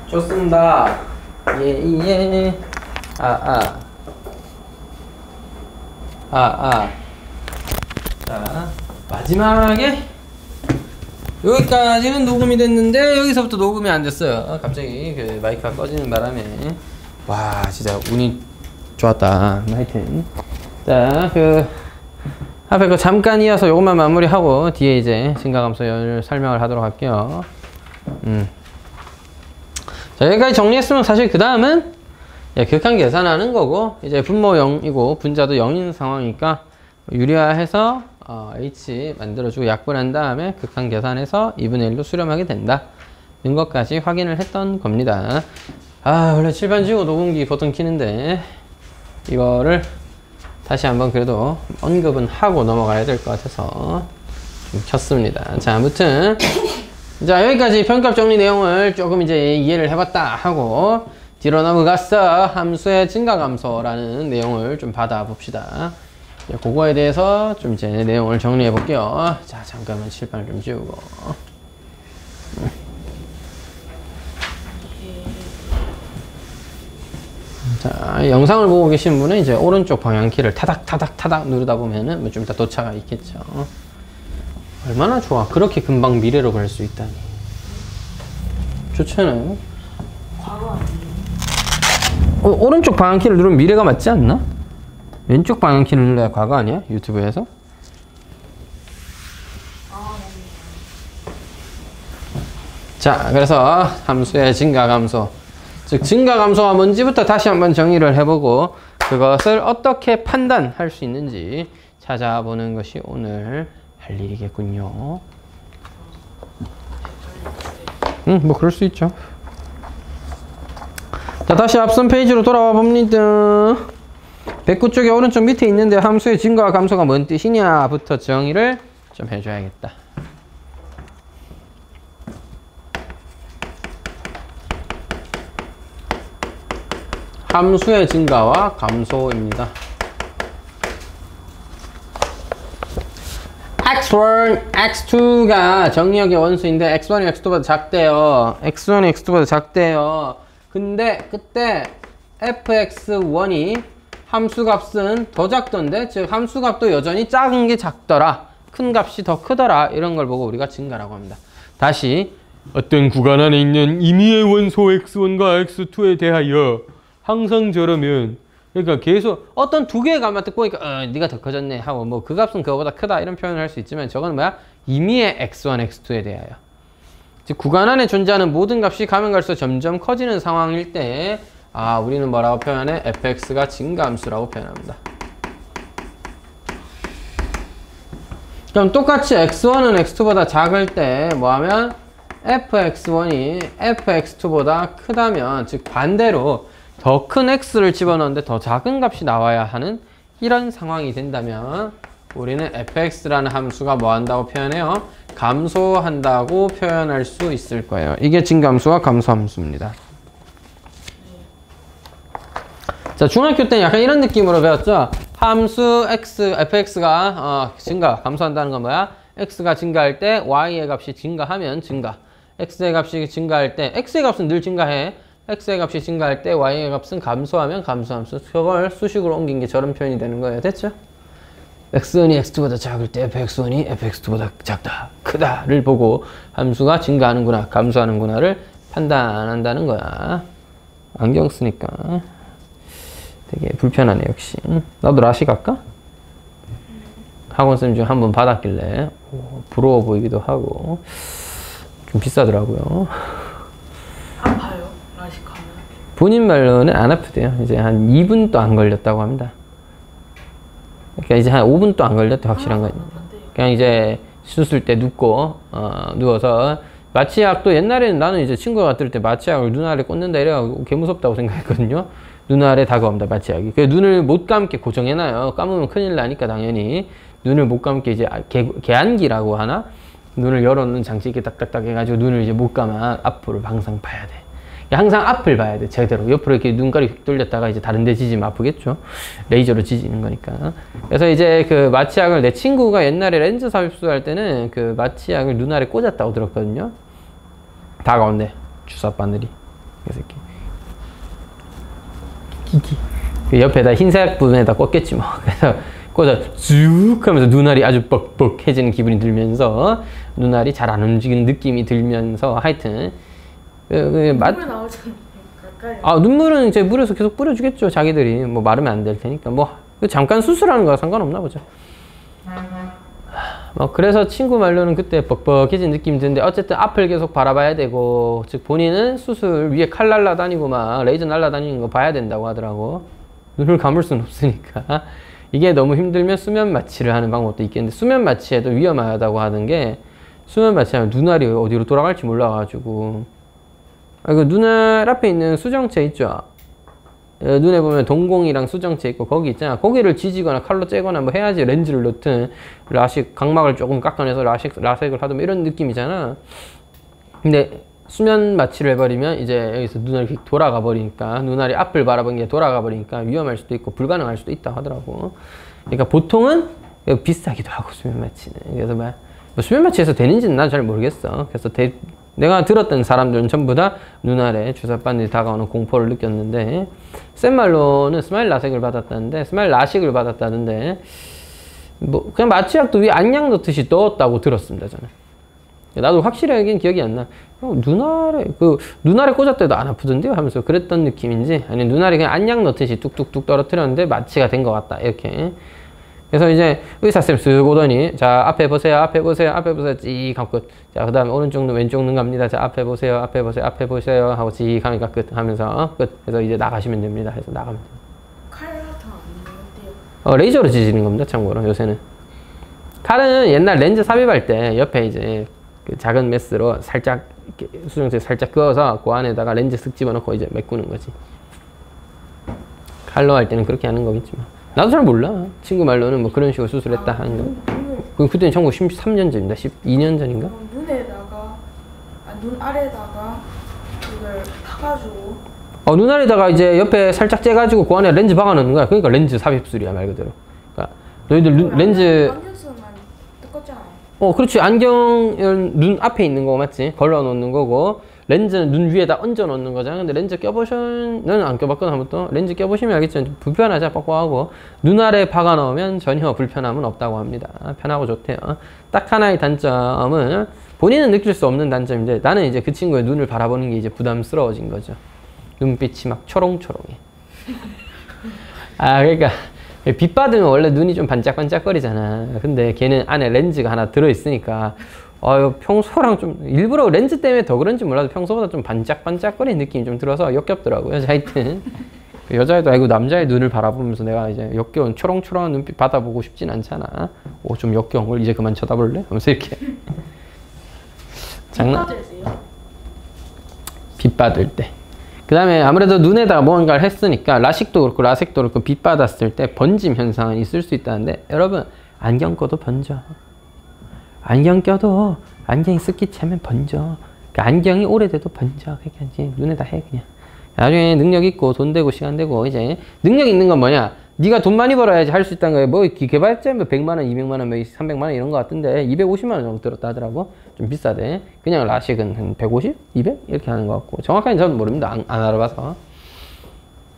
좋습니다. 예. 자, 마지막에 여기까지는 녹음이 됐는데 여기서부터 녹음이 안 됐어요. 갑자기 그 마이크가 꺼지는 바람에. 와, 진짜 운이 좋았다. 하여튼 자, 그 앞에 그 잠깐 이어서 요것만 마무리하고 뒤에 이제 증가감소를 설명을 하도록 할게요. 자, 여기까지 정리했으면 사실 그 다음은 극한 계산하는 거고, 이제 분모 0이고 분자도 0인 상황이니까 유리화해서 H 만들어주고 약분한 다음에 극한 계산해서 2분의 1로 수렴하게 된다 는 것까지 확인을 했던 겁니다. 원래 칠판 지우고 녹음기 버튼 키는데 이거를 다시 한번 그래도 언급은 하고 넘어가야 될 것 같아서 좀 켰습니다. 자, 아무튼 자, 여기까지 평값 정리 내용을 조금 이제 이해를 해봤다 하고 뒤로 넘어갔어. 함수의 증가감소라는 내용을 좀 받아봅시다. 그거에 대해서 좀 이제 내용을 정리해 볼게요. 자, 잠깐만 칠판을 좀 지우고. 자, 영상을 보고 계신 분은 이제 오른쪽 방향키를 타닥 누르다 보면은 뭐 좀 이따 도차가 있겠죠. 얼마나 좋아. 그렇게 금방 미래로 갈 수 있다니. 좋잖아요. 과거 아니에요? 오른쪽 방향키를 누르면 미래가 맞지 않나? 왼쪽 방향키를 눌러야 과거 아니야? 유튜브에서? 자, 그래서 함수의 증가감소, 즉 증가감소가 뭔지부터 다시 한번 정의를 해보고 그것을 어떻게 판단할 수 있는지 찾아보는 것이 오늘 할 일이겠군요. 뭐 그럴 수 있죠. 자, 다시 앞선 페이지로 돌아와 봅니다. 109쪽에 오른쪽 밑에 있는데 함수의 증가와 감소가 뭔 뜻이냐부터 정의를 좀 해줘야겠다. 함수의 증가와 감소입니다. x1, x2가 정리역의 원수인데 x1이 x2보다 작대요. x1이 x2보다 작대요. 근데 그때 fx1이 함수값은 더 작던데, 즉 함수값도 여전히 작은 게 작더라, 큰 값이 더 크더라, 이런 걸 보고 우리가 증가라고 합니다. 다시 어떤 구간 안에 있는 임의의 원소 x1과 x2에 대하여 항상 저러면, 그러니까 계속 어떤 두 개의 값만 딱 보니까 네가 더 커졌네 하고 뭐 그 값은 그거보다 크다 이런 표현을 할 수 있지만, 저건 뭐야? 임의의 x1, x2에 대하여, 즉 구간 안에 존재하는 모든 값이 가면 갈수록 점점 커지는 상황일 때 우리는 뭐라고 표현해? fx가 증가함수라고 표현합니다. 그럼 똑같이 x1은 x2보다 작을 때 뭐하면 fx1이 fx2보다 크다면, 즉 반대로 더 큰 x를 집어넣는데 더 작은 값이 나와야 하는 이런 상황이 된다면 우리는 fx라는 함수가 뭐 한다고 표현해요? 감소한다고 표현할 수 있을 거예요. 이게 증가함수와 감소함수입니다. 자, 중학교 때는 약간 이런 느낌으로 배웠죠? 함수 fx가 감소한다는 건 뭐야? x가 증가할 때 y의 값이 증가하면 증가, x의 값이 증가할 때 x의 값은 늘 증가해, x의 값이 증가할 때 y의 값은 감소하면 감소함수. 그걸 수식으로 옮긴 게 저런 표현이 되는 거예요. 됐죠? x1이 x2보다 작을 때 fx1이 fx2보다 작다, 크다를 보고 함수가 증가하는구나, 감소하는구나를 판단한다는 거야. 안경 쓰니까 되게 불편하네, 역시. 나도 라시 갈까? 학원쌤 중 한 번 받았길래 부러워 보이기도 하고 좀 비싸더라고요. 아파요? 라식 하면? 본인 말로는 안 아프대요. 이제 한 2분도 안 걸렸다고 합니다. 그러니까 이제 한 5분도 안 걸렸대, 확실한 건. 그냥 이제 수술 때 눕고 누워서, 마취약도 옛날에는 나는 이제 친구가 들을 때 마취약을 눈 아래 꽂는다 이래가지고 개 무섭다고 생각했거든요. 눈 아래 다가옵니다, 마취약이. 그 눈을 못 감게 고정해놔요. 감으면 큰일 나니까 당연히. 눈을 못 감게 이제 개안기라고 하나? 눈을 열어놓는 장치 이렇게 딱딱딱 해가지고 눈을 이제 못 감아. 앞으로 항상 봐야 돼. 항상 앞을 봐야 돼, 제대로. 옆으로 이렇게 눈깔이 휙 돌렸다가 이제 다른 데 지지면 아프겠죠? 레이저로 지지는 거니까. 그래서 이제 그 마취약을, 내 친구가 옛날에 렌즈 삽입술할 때는 그 마취약을 눈 아래 꽂았다고 들었거든요. 다가온대. 주사 바늘이. 그래서 이렇게 끼끼. 그 옆에다 흰색 부분에다 꽂겠지 뭐. 그래서 꽂아 쭉 하면서 눈알이 아주 뻑뻑해지는 기분이 들면서 눈알이 잘 안 움직이는 느낌이 들면서 하여튼 눈물 나오잖아요. 가까이. 아 눈물은 이제 물에서 계속 뿌려주겠죠. 자기들이 뭐 마르면 안 될 테니까 뭐 잠깐 수술하는 거랑 상관없나 보죠. 그래서 친구 말로는 그때 뻑뻑해진 느낌이 드는데 어쨌든 앞을 계속 바라봐야 되고 즉 본인은 수술 위에 칼 날라다니고 막 레이저 날라다니는 거 봐야 된다고 하더라고. 눈을 감을 수는 없으니까. 이게 너무 힘들면 수면 마취를 하는 방법도 있겠는데 수면 마취해도 위험하다고 하는 게 수면 마취하면 눈알이 어디로 돌아갈지 몰라가지고 그 눈알 앞에 있는 수정체 있죠. 눈에 보면 동공이랑 수정체 있고 거기 있잖아. 거기를 지지거나 칼로 째거나 뭐 해야지 렌즈를 넣든 라식 각막을 조금 깎아내서 라섹을 하든 이런 느낌이잖아. 근데 수면 마취를 해버리면 이제 여기서 눈알이 돌아가 버리니까 눈알이 앞을 바라본 게 돌아가 버리니까 위험할 수도 있고 불가능할 수도 있다 하더라고. 그러니까 보통은 비싸기도 하고 수면 마취는. 그래서 뭐 수면 마취해서 되는지는 난 잘 모르겠어. 그래서 내가 들었던 사람들은 전부 다 눈알에 주사바늘이 다가오는 공포를 느꼈는데 센 말로는 스마일 라섹을 받았다는데 스마일 라식을 받았다는데 뭐 그냥 마취약도 위에 안약 넣듯이 넣었다고 들었습니다 저는. 나도 확실하게는 기억이 안 나. 눈알에 꽂았대도 안 아프던데요? 하면서 그랬던 느낌인지 아니면 눈알에 그냥 안약 넣듯이 뚝뚝뚝 떨어뜨렸는데 마취가 된 것 같다 이렇게. 그래서 이제 의사쌤 쓱 오더니 자 앞에 보세요 앞에 보세요 앞에 보세요 찌 하고 끝. 자 그 다음에 오른쪽 눈 왼쪽 눈 갑니다. 자 앞에 보세요 앞에 보세요 앞에 보세요 하고 찌 하니까 끝 하면서 끝 해서 이제 나가시면 됩니다. 해서 나가면 됩니다. 칼 같은 거 안 레이저로 찌지는 겁니다 참고로 요새는. 칼은 옛날 렌즈 삽입할 때 옆에 이제 그 작은 메스로 살짝 이렇게 수정체 살짝 그어서 그 안에다가 렌즈 쓱 집어넣고 이제 메꾸는 거지. 칼로 할 때는 그렇게 하는 거겠지만 나도 잘 몰라. 친구 말로는 뭐 그런 식으로 수술했다 하는 거. 그때는 1913년 전입니다. 12년 전인가? 눈에다가 눈 아래다가 이걸 파가지고 눈 아래다가 이제 옆에 살짝 째가지고 그 안에 렌즈 박아 넣는 거야. 그러니까 렌즈 삽입술이야 말 그대로. 그러니까 너희들 렌즈 안경 쓰면 똑같잖아요. 그렇지. 안경은 눈 앞에 있는 거 맞지? 걸러 놓는 거고 렌즈는 눈 위에다 얹어 놓는 거잖아. 근데 렌즈 너는 안 껴봤거든 한 번도. 렌즈 껴보시면 알겠지만 불편하죠. 뻑뻑하고 눈 아래 박아 넣으면 전혀 불편함은 없다고 합니다. 편하고 좋대요. 딱 하나의 단점은 본인은 느낄 수 없는 단점인데 나는 이제 그 친구의 눈을 바라보는 게 이제 부담스러워진 거죠. 눈빛이 막 초롱초롱해. 그러니까 빛 받으면 원래 눈이 좀 반짝반짝거리잖아. 근데 걔는 안에 렌즈가 하나 들어있으니까 평소랑 좀 일부러 렌즈 때문에 더 그런지 몰라도 평소보다 좀 반짝반짝거리는 느낌이 좀 들어서 역겹더라고요. 하여튼 여자애도 아니고 남자의 눈을 바라보면서 내가 이제 역겨운 초롱초롱한 눈빛 받아보고 싶진 않잖아. 좀 역겨운 걸 이제 그만 쳐다볼래? 하면서 이렇게 장난. 빛 받을 때. 그 다음에 아무래도 눈에다가 뭔가를 했으니까 라식도 그렇고 라섹도 그렇고 빛 받았을 때 번짐 현상은 있을 수 있다는데 여러분 안경 껴도 번져. 안경 껴도 안경이 습기 차면 번져. 그러니까 안경이 오래돼도 번져. 그러니까 이제 눈에다 해 그냥. 나중에 능력 있고 돈 되고 시간 되고 이제 능력 있는 건 뭐냐? 네가 돈 많이 벌어야지 할 수 있다는 거예요. 뭐 개발자 뭐 100만 원, 200만 원, 300만 원 이런 거 같은데 250만 원 정도 들었다 하더라고. 좀 비싸대. 그냥 라식은 한 150, 200 이렇게 하는 거 같고 정확하게 저는 모릅니다. 안 알아봐서.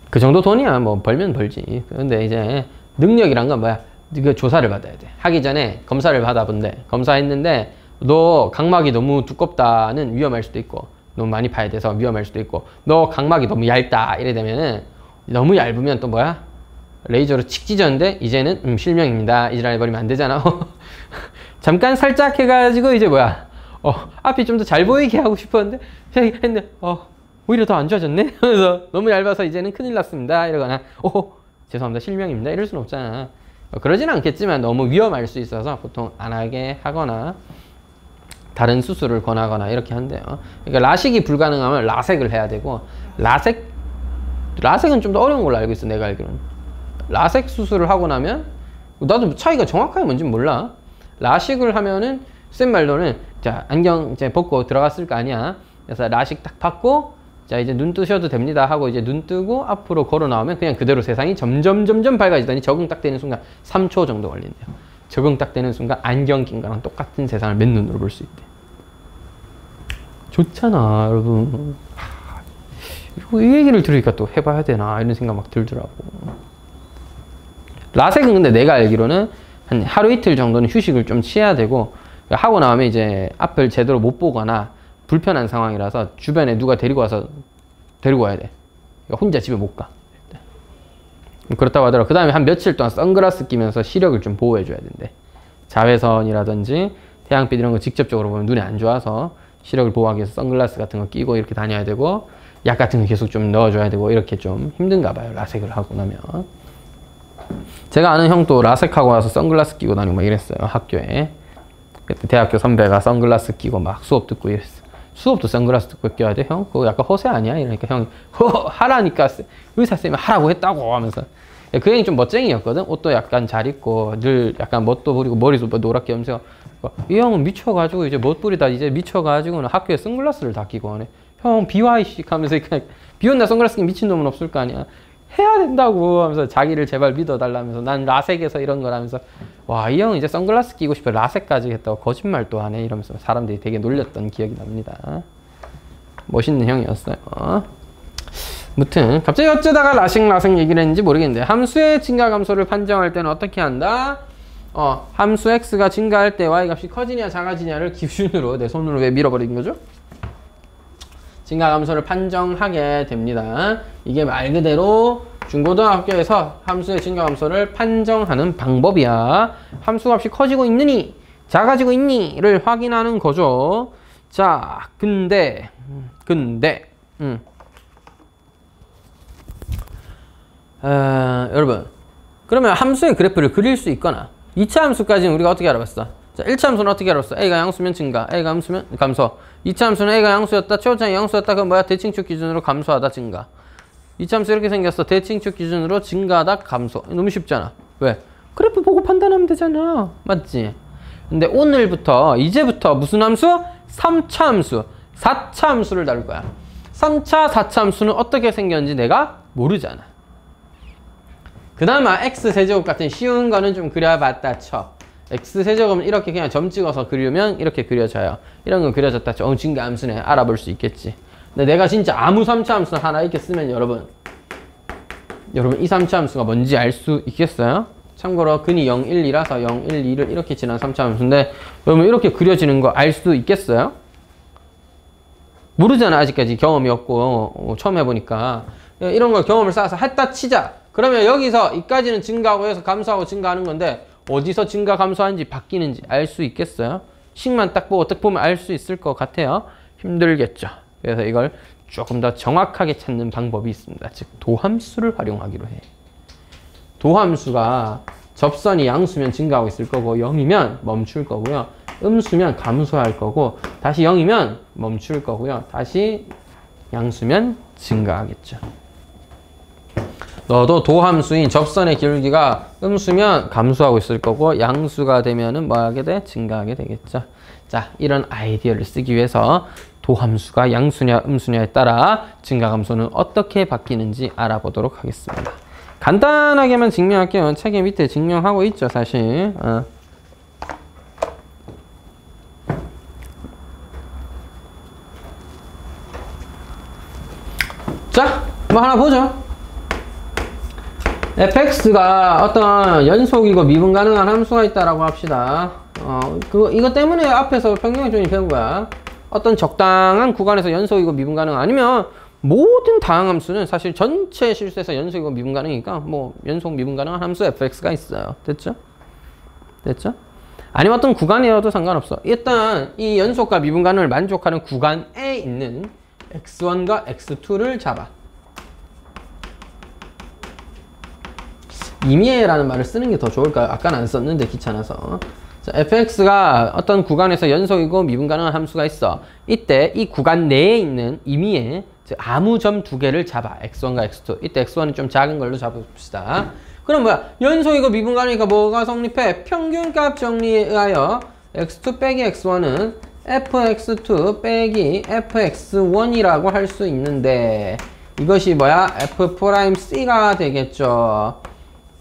그 정도 돈이야. 뭐 벌면 벌지. 근데 이제 능력이란 건 뭐야? 이거 조사를 받아야 돼. 하기 전에 검사를 받아본대. 검사했는데 너 각막이 너무 두껍다는 위험할 수도 있고 너무 많이 파야 돼서 위험할 수도 있고 너 각막이 너무 얇다 이래 되면은 너무 얇으면 또 뭐야? 레이저로 칙 찢었는데 이제는 실명입니다. 이지랄 해버리면 안 되잖아. 잠깐 살짝 해가지고 이제 뭐야? 앞이 좀 더 잘 보이게 하고 싶었는데 했는데 오히려 더 안 좋아졌네. 그래서 너무 얇아서 이제는 큰일 났습니다. 이러거나 죄송합니다. 실명입니다. 이럴 수는 없잖아. 그러진 않겠지만 너무 위험할 수 있어서 보통 안 하게 하거나 다른 수술을 권하거나 이렇게 한대요. 그러니까 라식이 불가능하면 라섹을 해야 되고 라섹은 좀 더 어려운 걸로 알고 있어. 내가 알기로는. 라섹 수술을 하고 나면 나도 차이가 정확하게 뭔지는 몰라. 라식을 하면은 센 말로는 자 안경 이제 벗고 들어갔을 거 아니야. 그래서 라식 딱 받고 자 이제 눈 뜨셔도 됩니다 하고 이제 눈 뜨고 앞으로 걸어 나오면 그냥 그대로 세상이 점점 밝아지더니 적응 딱 되는 순간 3초 정도 걸린대요. 적응 딱 되는 순간 안경 낀 거랑 똑같은 세상을 맨눈으로 볼 수 있대. 좋잖아 여러분. 이 얘기를 들으니까 또 해봐야 되나 이런 생각 막 들더라고. 라섹은 근데 내가 알기로는 한 하루 이틀 정도는 휴식을 좀 취해야 되고, 하고 나면 이제 앞을 제대로 못 보거나 불편한 상황이라서 주변에 누가 데리고 와야 돼. 그러니까 혼자 집에 못 가. 그렇다고 하더라고. 그 다음에 한 며칠 동안 선글라스 끼면서 시력을 좀 보호해줘야 된대. 자외선이라든지 태양빛 이런 거 직접적으로 보면 눈에 안 좋아서 시력을 보호하기 위해서 선글라스 같은 거 끼고 이렇게 다녀야 되고, 약 같은 거 계속 좀 넣어줘야 되고, 이렇게 좀 힘든가 봐요, 라섹을 하고 나면. 제가 아는 형도 라섹하고 와서 선글라스 끼고 다니고 막 이랬어요, 학교에. 그때 대학교 선배가 선글라스 끼고 막 수업 듣고 이랬어. 수업도 선글라스 듣고 껴야 돼? 형? 그거 약간 허세 아니야? 이러니까 형이 하라니까 의사쌤이 하라고 했다고 하면서. 그 형이 좀 멋쟁이였거든? 옷도 약간 잘 입고 늘 약간 멋도 부리고 머리도 노랗게 염색하고. 이 형은 미쳐가지고 이제 멋 부리다 이제 미쳐가지고는 학교에 선글라스를 다 끼고 하네. 형 비와이식 하면서 그냥 비온나 선글라스 끼는 미친놈은 없을 거 아니야. 해야 된다고 하면서 자기를 제발 믿어달라면서 난 라섹에서 이런 거라면서. 와, 이 형은 이제 선글라스 끼고 싶어 라섹까지 했다고 거짓말 또 하네 이러면서 사람들이 되게 놀렸던 기억이 납니다. 멋있는 형이었어요. 무튼 갑자기 어쩌다가 라섹 얘기를 했는지 모르겠는데, 함수의 증가 감소를 판정할 때는 어떻게 한다? 함수 x가 증가할 때 y 값이 커지냐 작아지냐를 기준으로 내 손으로 왜 밀어버린 거죠? 증가 감소를 판정하게 됩니다. 이게 말 그대로 중고등학교에서 함수의 증가 감소를 판정하는 방법이야. 함수 값이 커지고 있느니 작아지고 있니를 확인하는 거죠. 자, 근데 여러분, 그러면 함수의 그래프를 그릴 수 있거나, 2차 함수까지는 우리가 어떻게 알아봤어? 자, 1차 함수는 어떻게 알았어? A가 양수면 증가, A가 함수면 감소. 2차 함수는 A가 양수였다, 최고차이 양수였다. 그럼 뭐야? 대칭축 기준으로 감소하다, 증가. 2차 함수 이렇게 생겼어. 대칭축 기준으로 증가하다, 감소. 너무 쉽잖아. 왜? 그래프 보고 판단하면 되잖아. 맞지? 근데 이제부터 무슨 함수? 3차 함수, 4차 함수를 다룰 거야. 3차, 4차 함수는 어떻게 생겼는지 내가 모르잖아. 그나마 x세제곱 같은 쉬운 거는 좀 그려봤다 쳐. x세제곱은 이렇게 그냥 점 찍어서 그리면 이렇게 그려져요. 이런 건 그려졌다 쳐. 증가 함수네. 알아볼 수 있겠지. 근데 내가 진짜 아무 3차 함수 하나 이렇게 쓰면 여러분 이 3차 함수가 뭔지 알 수 있겠어요? 참고로 근이 0, 1, 2라서 0, 1, 2를 이렇게 지난 3차 함수인데, 그러면 이렇게 그려지는 거 알 수 있겠어요? 모르잖아. 아직까지 경험이 없고 처음 해보니까. 이런 걸 경험을 쌓아서 했다 치자. 그러면 여기서 이까지는 증가하고 해서 감소하고 증가하는 건데, 어디서 증가 감소하는지 바뀌는지 알 수 있겠어요? 식만 딱 보면 알 수 있을 것 같아요. 힘들겠죠. 그래서 이걸 조금 더 정확하게 찾는 방법이 있습니다. 즉 도함수를 활용하기로 해. 도함수가 접선이 양수면 증가하고 있을 거고, 0이면 멈출 거고요. 음수면 감소할 거고, 다시 0이면 멈출 거고요. 다시 양수면 증가하겠죠. 너도 도함수인 접선의 기울기가 음수면 감소하고 있을 거고, 양수가 되면은 뭐 하게 돼? 증가하게 되겠죠. 자, 이런 아이디어를 쓰기 위해서 도함수가 양수냐 음수냐에 따라 증가 감소는 어떻게 바뀌는지 알아보도록 하겠습니다. 간단하게만 증명할게요. 책의 밑에 증명하고 있죠, 사실. 자, 뭐 하나 보죠. fx가 어떤 연속이고 미분 가능한 함수가 있다라고 합시다. 이거 때문에 앞에서 평형적인 배운 거야. 어떤 적당한 구간에서 연속이고 미분 가능, 아니면 모든 다항함수는 사실 전체 실수에서 연속이고 미분 가능이니까 뭐 연속 미분 가능한 함수 fx가 있어요. 됐죠? 됐죠? 아니면 어떤 구간이어도 상관없어. 일단 이 연속과 미분 가능을 만족하는 구간에 있는 x1과 x2를 잡아. 임의라는 말을 쓰는 게 더 좋을까요? 아까는 안 썼는데 귀찮아서. 자, fx가 어떤 구간에서 연속이고 미분 가능한 함수가 있어. 이때 이 구간 내에 있는 임의의 아무 점 두 개를 잡아. x1과 x2. 이때 x1은 좀 작은 걸로 잡읍시다. 그럼 뭐야? 연속이고 미분 가능이니까 뭐가 성립해? 평균값 정리에 의하여 x2 빼기 x1은 fx2 빼기 fx1이라고 할 수 있는데, 이것이 뭐야? f'C가 되겠죠.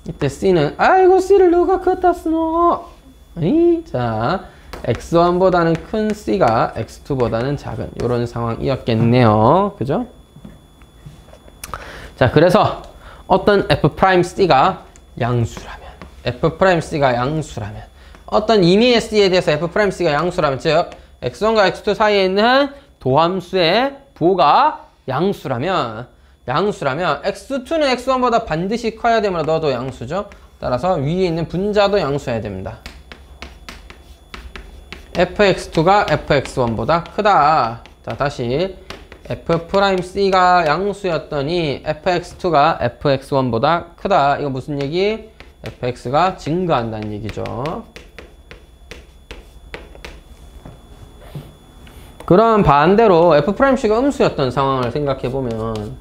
이때 C는, 아이고 C를 누가 긋다 쓰노? 자, x1보다는 큰 C가 x2보다는 작은 이런 상황이었겠네요. 그죠? 자, 그래서 어떤 f'C가 양수라면, f'C가 양수라면, 어떤 임의의 C에 대해서 f'C가 양수라면, 즉 x1과 x2 사이에 있는 도함수의 부호가 양수라면 x2는 x1보다 반드시 커야 되므로 너도 양수죠. 따라서 위에 있는 분자도 양수여야 됩니다. fx2가 fx1보다 크다. 자, 다시 f'C가 양수였더니 fx2가 fx1보다 크다. 이거 무슨 얘기? fx가 증가한다는 얘기죠. 그럼 반대로 f'C가 음수였던 상황을 생각해보면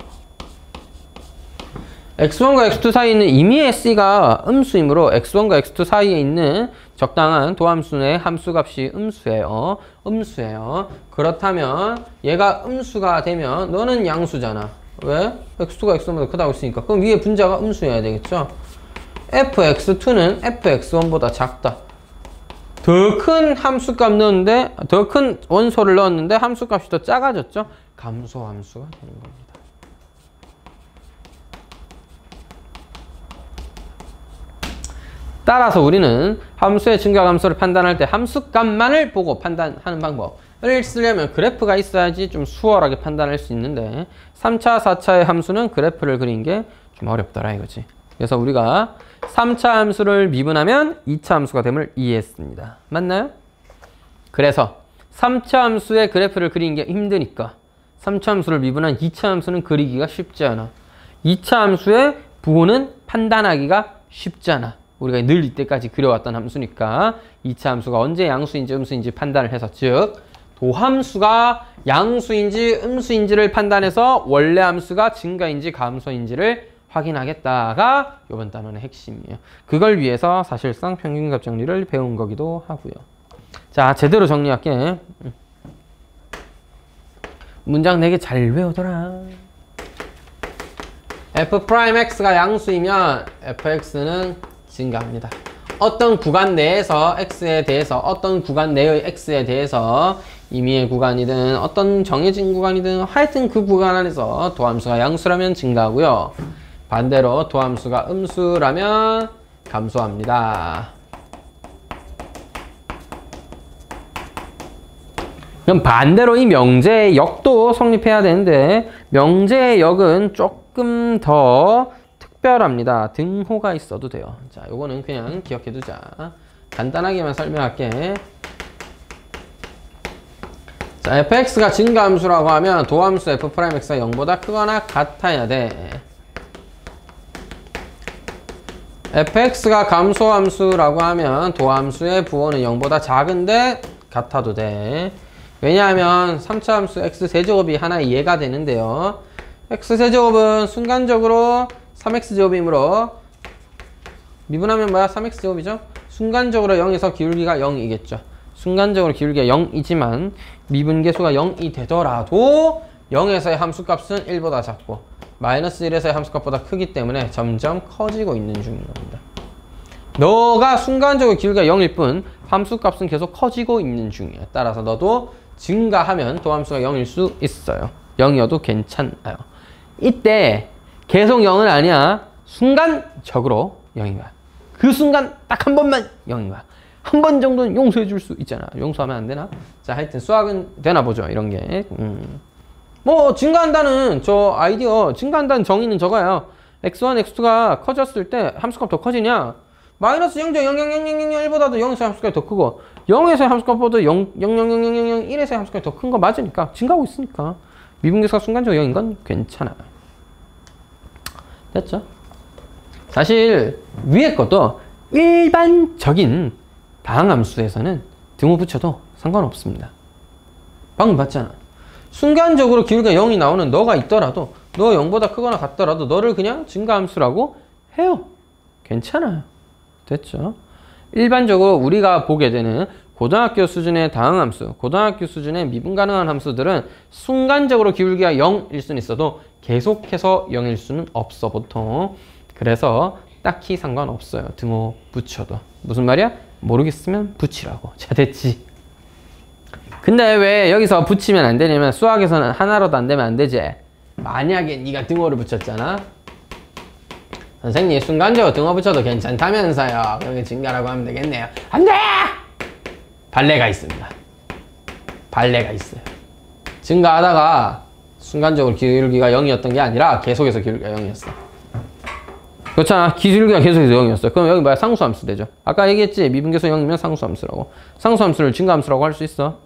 x1과 x2 사이에 있는 임의의 C가 음수이므로 x1과 x2 사이에 있는 적당한 도함수의 함수값이 음수예요. 그렇다면 얘가 음수가 되면 너는 양수잖아. 왜? x2가 x1보다 크다고 했으니까. 그럼 위에 분자가 음수여야 되겠죠? fx2는 fx1보다 작다. 더 큰 함수값 넣었는데, 더 큰 원소를 넣었는데 함수값이 더 작아졌죠? 감소함수가 되는 겁니다. 따라서 우리는 함수의 증가 감소를 판단할 때 함수값만을 보고 판단하는 방법을 쓰려면 그래프가 있어야지 좀 수월하게 판단할 수 있는데 3차, 4차의 함수는 그래프를 그리는 게 좀 어렵더라 이거지. 그래서 우리가 3차 함수를 미분하면 2차 함수가 됨을 이해했습니다. 맞나요? 그래서 3차 함수의 그래프를 그리는 게 힘드니까 3차 함수를 미분한 2차 함수는 그리기가 쉽지 않아. 2차 함수의 부호는 판단하기가 쉽지 않아. 우리가 늘 이때까지 그려왔던 함수니까 2차 함수가 언제 양수인지 음수인지 판단을 해서, 즉 도함수가 양수인지 음수인지를 판단해서 원래 함수가 증가인지 감소인지를 확인하겠다가 이번 단원의 핵심이에요. 그걸 위해서 사실상 평균값 정리를 배운 거기도 하고요. 자, 제대로 정리할게. 문장 4개 잘 외우더라. f'x가 양수이면 fx는 증가합니다. 어떤 구간 내에서 x에 대해서, 어떤 구간 내의 x에 대해서 임의의 구간이든 어떤 정해진 구간이든 하여튼 그 구간 안에서 도함수가 양수라면 증가하고요. 반대로 도함수가 음수라면 감소합니다. 그럼 반대로 이 명제의 역도 성립해야 되는데 명제의 역은 조금 더 특별합니다. 등호가 있어도 돼요. 자, 요거는 그냥 기억해 두자. 간단하게만 설명할게. 자, fx가 증가함수라고 하면 도함수 f'x가 0보다 크거나 같아야 돼. fx가 감소함수라고 하면 도함수의 부호는 0보다 작은데 같아도 돼. 왜냐하면 3차 함수 x세제곱이 하나의 예가 되는데요. x세제곱은 순간적으로 3x제곱이므로 미분하면 뭐야? 3x제곱이죠? 순간적으로 0에서 기울기가 0이겠죠. 순간적으로 기울기가 0이지만 미분계수가 0이 되더라도 0에서의 함수값은 1보다 작고 마이너스 1에서의 함수값보다 크기 때문에 점점 커지고 있는 중인 겁니다. 너가 순간적으로 기울기가 0일 뿐 함수값은 계속 커지고 있는 중이야. 따라서 너도 증가하면 도함수가 0일 수 있어요. 0이어도 괜찮아요. 이때 계속 0은 아니야. 순간적으로 0인 거야. 그 순간 딱 한 번만 0인 거야. 한 번 정도는 용서해 줄 수 있잖아. 용서하면 안 되나? 자, 하여튼 수학은 되나 보죠. 이런 게. 뭐 증가한다는 저 아이디어, 증가한다는 정의는 저거예요. x1, x2가 커졌을 때 함수값 더 커지냐? 마이너스 0.0000001보다도 0에서의 함수값이 더 크고 0에서의 함수값보다 0.0000001에서의 함수값이 더 큰 거 맞으니까 증가하고 있으니까 미분계수가 순간적으로 0인 건 괜찮아요. 됐죠? 사실 위에 것도 일반적인 다항함수에서는 등호 붙여도 상관없습니다. 방금 봤잖아. 순간적으로 기울기가 0이 나오는 너가 있더라도 너 0보다 크거나 같더라도 너를 그냥 증가함수라고 해요. 괜찮아요. 됐죠? 일반적으로 우리가 보게 되는 고등학교 수준의 다항함수, 고등학교 수준의 미분 가능한 함수들은 순간적으로 기울기가 0일 수는 있어도 계속해서 0일 수는 없어 보통. 그래서 딱히 상관없어요. 등호 붙여도. 무슨 말이야? 모르겠으면 붙이라고. 자, 됐지? 근데 왜 여기서 붙이면 안 되냐면 수학에서는 하나로도 안 되면 안 되지. 만약에 네가 등호를 붙였잖아. 선생님 순간적으로 등호 붙여도 괜찮다면서요. 그게 증가라고 하면 되겠네요. 안 돼! 발레가 있습니다. 발레가 있어요. 증가하다가 순간적으로 기울기가 0이었던 게 아니라 계속해서 기울기가 0이었어. 그렇잖아. 기울기가 계속해서 0이었어. 그럼 여기 뭐야? 상수함수 되죠. 아까 얘기했지? 미분계수 0이면 상수함수라고. 상수함수를 증가함수라고 할 수 있어.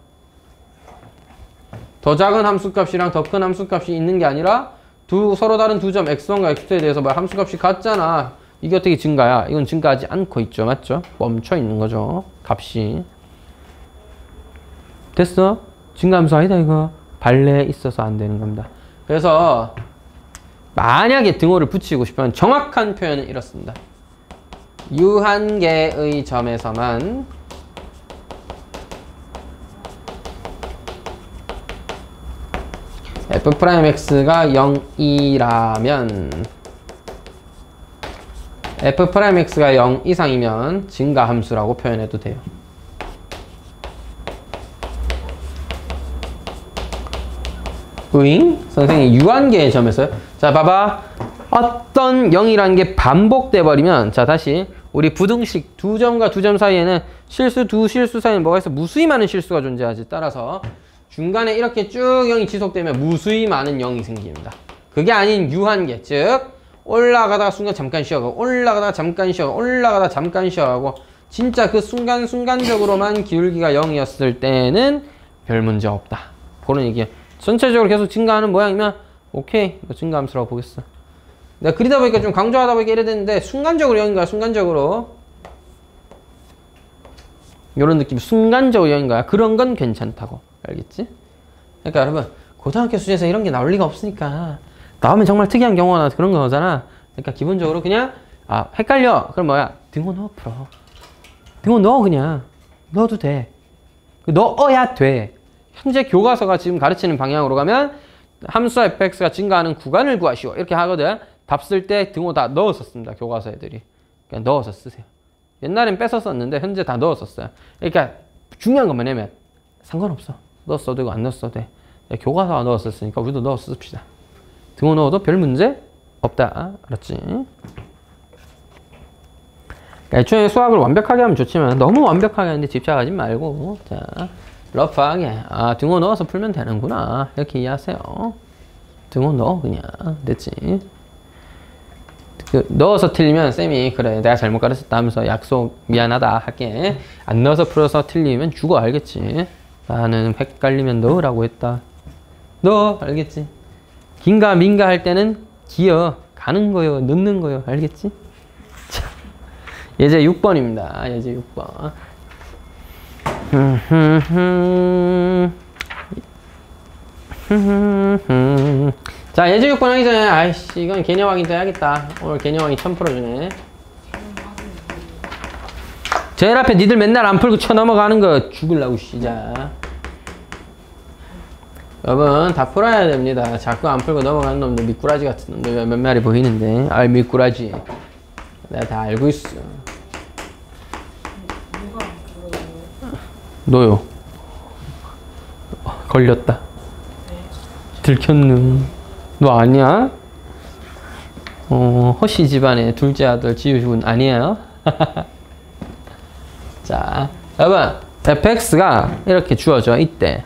더 작은 함수값이랑 더 큰 함수값이 있는 게 아니라 서로 다른 두 점 x1과 x2에 대해서 뭐 함수값이 같잖아. 이게 어떻게 증가야? 이건 증가하지 않고 있죠. 맞죠? 멈춰 있는 거죠. 값이. 됐어? 증가함수 아니다 이거. 발레에 있어서 안 되는 겁니다. 그래서 만약에 등호를 붙이고 싶으면 정확한 표현은 이렇습니다. 유한계의 점에서만 f'x가 0이라면 f'x가 0 이상이면 증가함수라고 표현해도 돼요. 으잉? 선생님 유한계의 점에서요? 자 봐봐. 어떤 0이라는 게 반복돼 버리면 자 다시 우리 부등식 두 점과 두 점 사이에는 두 실수 사이에는 뭐가 있어? 무수히 많은 실수가 존재하지. 따라서 중간에 이렇게 쭉 0이 지속되면 무수히 많은 0이 생깁니다. 그게 아닌 유한계, 즉 올라가다가 순간 잠깐 쉬어가고 올라가다가 잠깐 쉬어가고 올라가다가 잠깐 쉬어가고 진짜 그 순간적으로만 기울기가 0이었을 때는 별 문제 없다. 그런 얘기야. 전체적으로 계속 증가하는 모양이면 오케이, 이거 증가함수라고 보겠어. 내가 그리다 보니까 좀 강조하다 보니까 이래 됐는데 순간적으로 0인가요? 순간적으로 이런 느낌, 순간적으로 0인가요? 그런 건 괜찮다고. 알겠지? 그러니까 여러분 고등학교 수준에서 이런 게 나올 리가 없으니까 나오면 정말 특이한 경우가 나와서 그런 거잖아. 그러니까 기본적으로 그냥 헷갈려. 그럼 뭐야? 등호 넣어 풀어. 등호 넣어. 그냥 넣어도 돼. 넣어야 돼. 현재 교과서가 지금 가르치는 방향으로 가면 함수와 fx가 증가하는 구간을 구하시오. 이렇게 하거든. 답 쓸 때 등호 다 넣어서 씁니다. 교과서 애들이. 그냥 넣어서 쓰세요. 옛날엔 뺏어 썼는데 현재 다 넣어 썼어요. 그러니까 중요한 건 뭐냐면 상관없어. 넣었어도 되고 안 넣었어도 돼. 교과서가 넣었었으니까 우리도 넣어서 씁시다. 등호 넣어도 별 문제 없다. 알았지? 그러니까 애초에 수학을 완벽하게 하면 좋지만 너무 완벽하게 하는데 집착하지 말고 자 러프하게 등호 넣어서 풀면 되는구나 이렇게 이해하세요. 등호 넣어 그냥. 됐지? 넣어서 틀리면 쌤이 그래 내가 잘못 가르쳤다 하면서 약속 미안하다 할게. 안 넣어서 풀어서 틀리면 죽어. 알겠지? 나는 헷갈리면 넣으라고 했다. 넣어. 알겠지? 긴가 민가 할 때는 기어 가는 거요 넣는 거요. 알겠지? 자, 예제 6번입니다. 예제 6번. 자 예제 6번 하기 전에 아이씨 이건 개념 확인 또 해야겠다. 오늘 개념 확인 처음 풀어주네. 제일 앞에 니들 맨날 안 풀고 쳐넘어가는 거 죽을라고 시작. 여러분 다 풀어야 됩니다. 자꾸 안 풀고 넘어가는 놈들 미꾸라지 같은 놈들 몇 마리 보이는데 미꾸라지 내가 다 알고 있어. 누가 안 풀어요? 너요. 걸렸다. 네. 들켰누. 너 아니야? 허씨 집안의 둘째 아들 지우군 아니에요? 자, 여러분 fx가 이렇게 주어져 이때.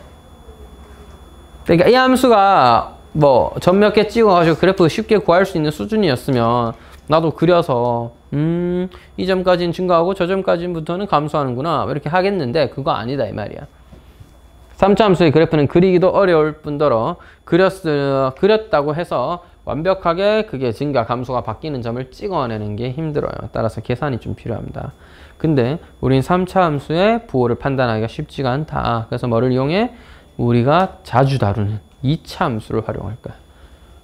그러니까 이 함수가 뭐 점 몇 개 찍어가지고 그래프 쉽게 구할 수 있는 수준이었으면 나도 그려서 이 점까지는 증가하고 저 점까지부터는 감소하는구나 이렇게 하겠는데 그거 아니다 이 말이야. 3차 함수의 그래프는 그리기도 어려울 뿐더러 그렸다고 해서 완벽하게 그게 증가 감소가 바뀌는 점을 찍어내는 게 힘들어요. 따라서 계산이 좀 필요합니다. 근데 우린 3차 함수의 부호를 판단하기가 쉽지가 않다. 그래서 뭐를 이용해? 우리가 자주 다루는 2차 함수를 활용할 거야.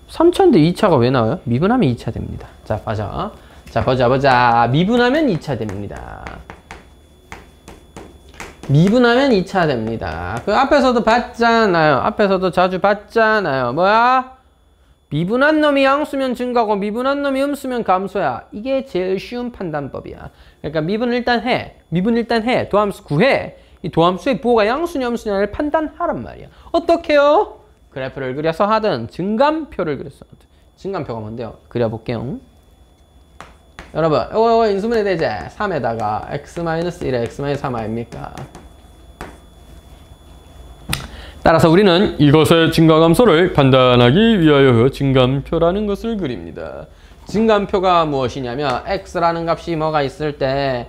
3차인데 2차가 왜 나와요? 미분하면 2차 됩니다. 자, 보자. 자, 보자. 미분하면 2차 됩니다. 미분하면 2차 됩니다. 그 앞에서도 봤잖아요. 앞에서도 자주 봤잖아요. 뭐야? 미분한 놈이 양수면 증가고 미분한 놈이 음수면 감소야. 이게 제일 쉬운 판단법이야. 그러니까 미분 일단 해. 도함수 구해. 이 도함수의 부호가 양수냐 음수냐를 판단하란 말이야. 어떻게 해요? 그래프를 그려서 하든 증감표를 그려서 하든. 증감표가 뭔데요? 그려볼게요. 여러분, 이거 인수분해 되지? 3에다가 x-1에 x-3 아닙니까? 따라서 우리는 이것의 증가감소를 판단하기 위하여 증감표라는 것을 그립니다. 증감표가 무엇이냐면 x라는 값이 뭐가 있을 때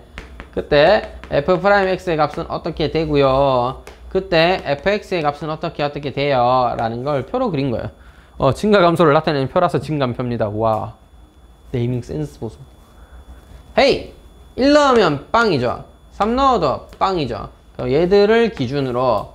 그때 f'x의 값은 어떻게 되고요. 그때 fx의 값은 어떻게 돼요. 라는 걸 표로 그린 거예요. 증가감소를 나타내는 표라서 증감표입니다. 와, 네이밍 센스 보소. 헤이! 1 넣으면 빵이죠. 3 넣어도 빵이죠. 얘들을 기준으로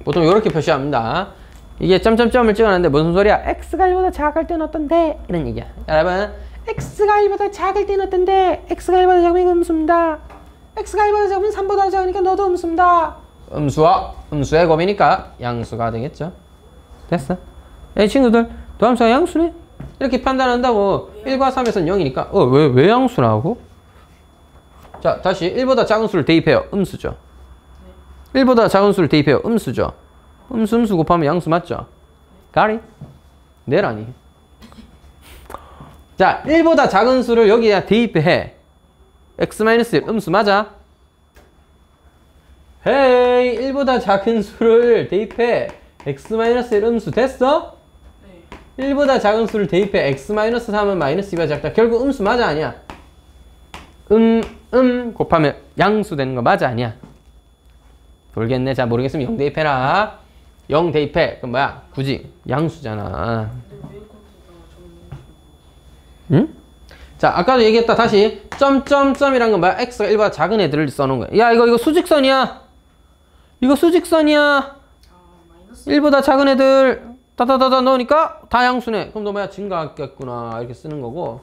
보통 이렇게 표시합니다. 이게 점점점을 찍어놨는데 무슨 소리야? x가 1보다 작을 때는 어떤데? 이런 얘기야. 여러분, x가 1보다 작을 때는 어떤데? x가 1보다 작으면 이거 음수입니다. x가 1보다 작으면 3보다 작으니까 너도 음수입니다. 음수의 곱이니까 양수가 되겠죠. 됐어. 이 친구들, 도함수가 양수네? 이렇게 판단한다고. 1과 3에서는 0이니까 왜 양수라고? 자, 다시 1보다 작은 수를 대입해요. 음수죠. 1보다 작은 수를 대입해요. 음수죠. 음수 곱하면 양수 맞죠? 가리? 내라니. 자, 1보다 작은 수를 여기에 대입해. x-1 음수 맞아? 헤이, 1보다 작은 수를 대입해. x-1 음수 됐어? 네. 1보다 작은 수를 대입해. x-3은 마이너스 2보다 작다. 결국 음수 맞아 아니야? 곱하면 양수 되는 거 맞아 아니야? 모르겠네. 자, 모르겠으면 0 대입해라. 0 대입해. 그럼 뭐야? 굳이 양수잖아. 응? 자, 아까도 얘기했다. 다시 점점점이란 건 뭐야? x가 1보다 작은 애들을 써놓은 거야. 야, 이거 수직선이야. 이거 수직선이야. 1보다 작은 애들 다다다다 넣으니까 다 양수네. 그럼 너 뭐야? 증가하겠구나. 이렇게 쓰는 거고.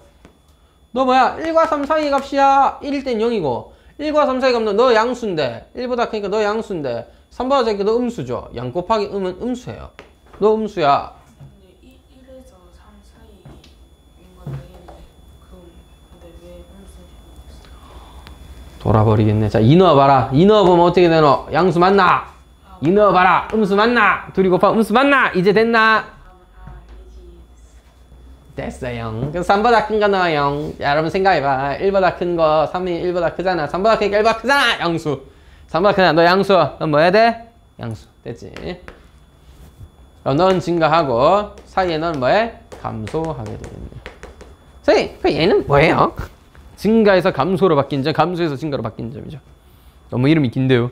너 뭐야? 1과 3 사이의 값이야. 1일 땐 0이고 1과 3 사이의 값은 너 양수인데 1보다 크니까 너 양수인데 3보다 작으니까 너 음수죠. 양 곱하기 음은 음수예요. 너 음수야. 근데 1에서 3 사이인 건 알겠는데 근데 왜 음수인지 모르겠어. 돌아버리겠네. 자, 2 넣어봐라. 2 넣어보면 어떻게 되노? 양수 맞나? 2 넣어봐라. 음수 맞나? 둘이 곱하면 음수 맞나? 이제 됐나? 됐어요. 그래서 3보다 큰 거 넣어요. 야, 여러분 생각해봐. 1보다 큰 거 3이 1보다 크잖아. 3보다 크니까 1보다 크잖아. 양수. 3보다 크잖아. 너 양수. 그럼 뭐 해야 돼? 양수. 됐지? 그럼 넌 증가하고 사이에 넌 뭐해? 감소하게 되겠네. 선생님, 그 얘는 뭐예요? 증가에서 감소로 바뀐 점, 감소에서 증가로 바뀐 점이죠. 너무 이름이 긴데요.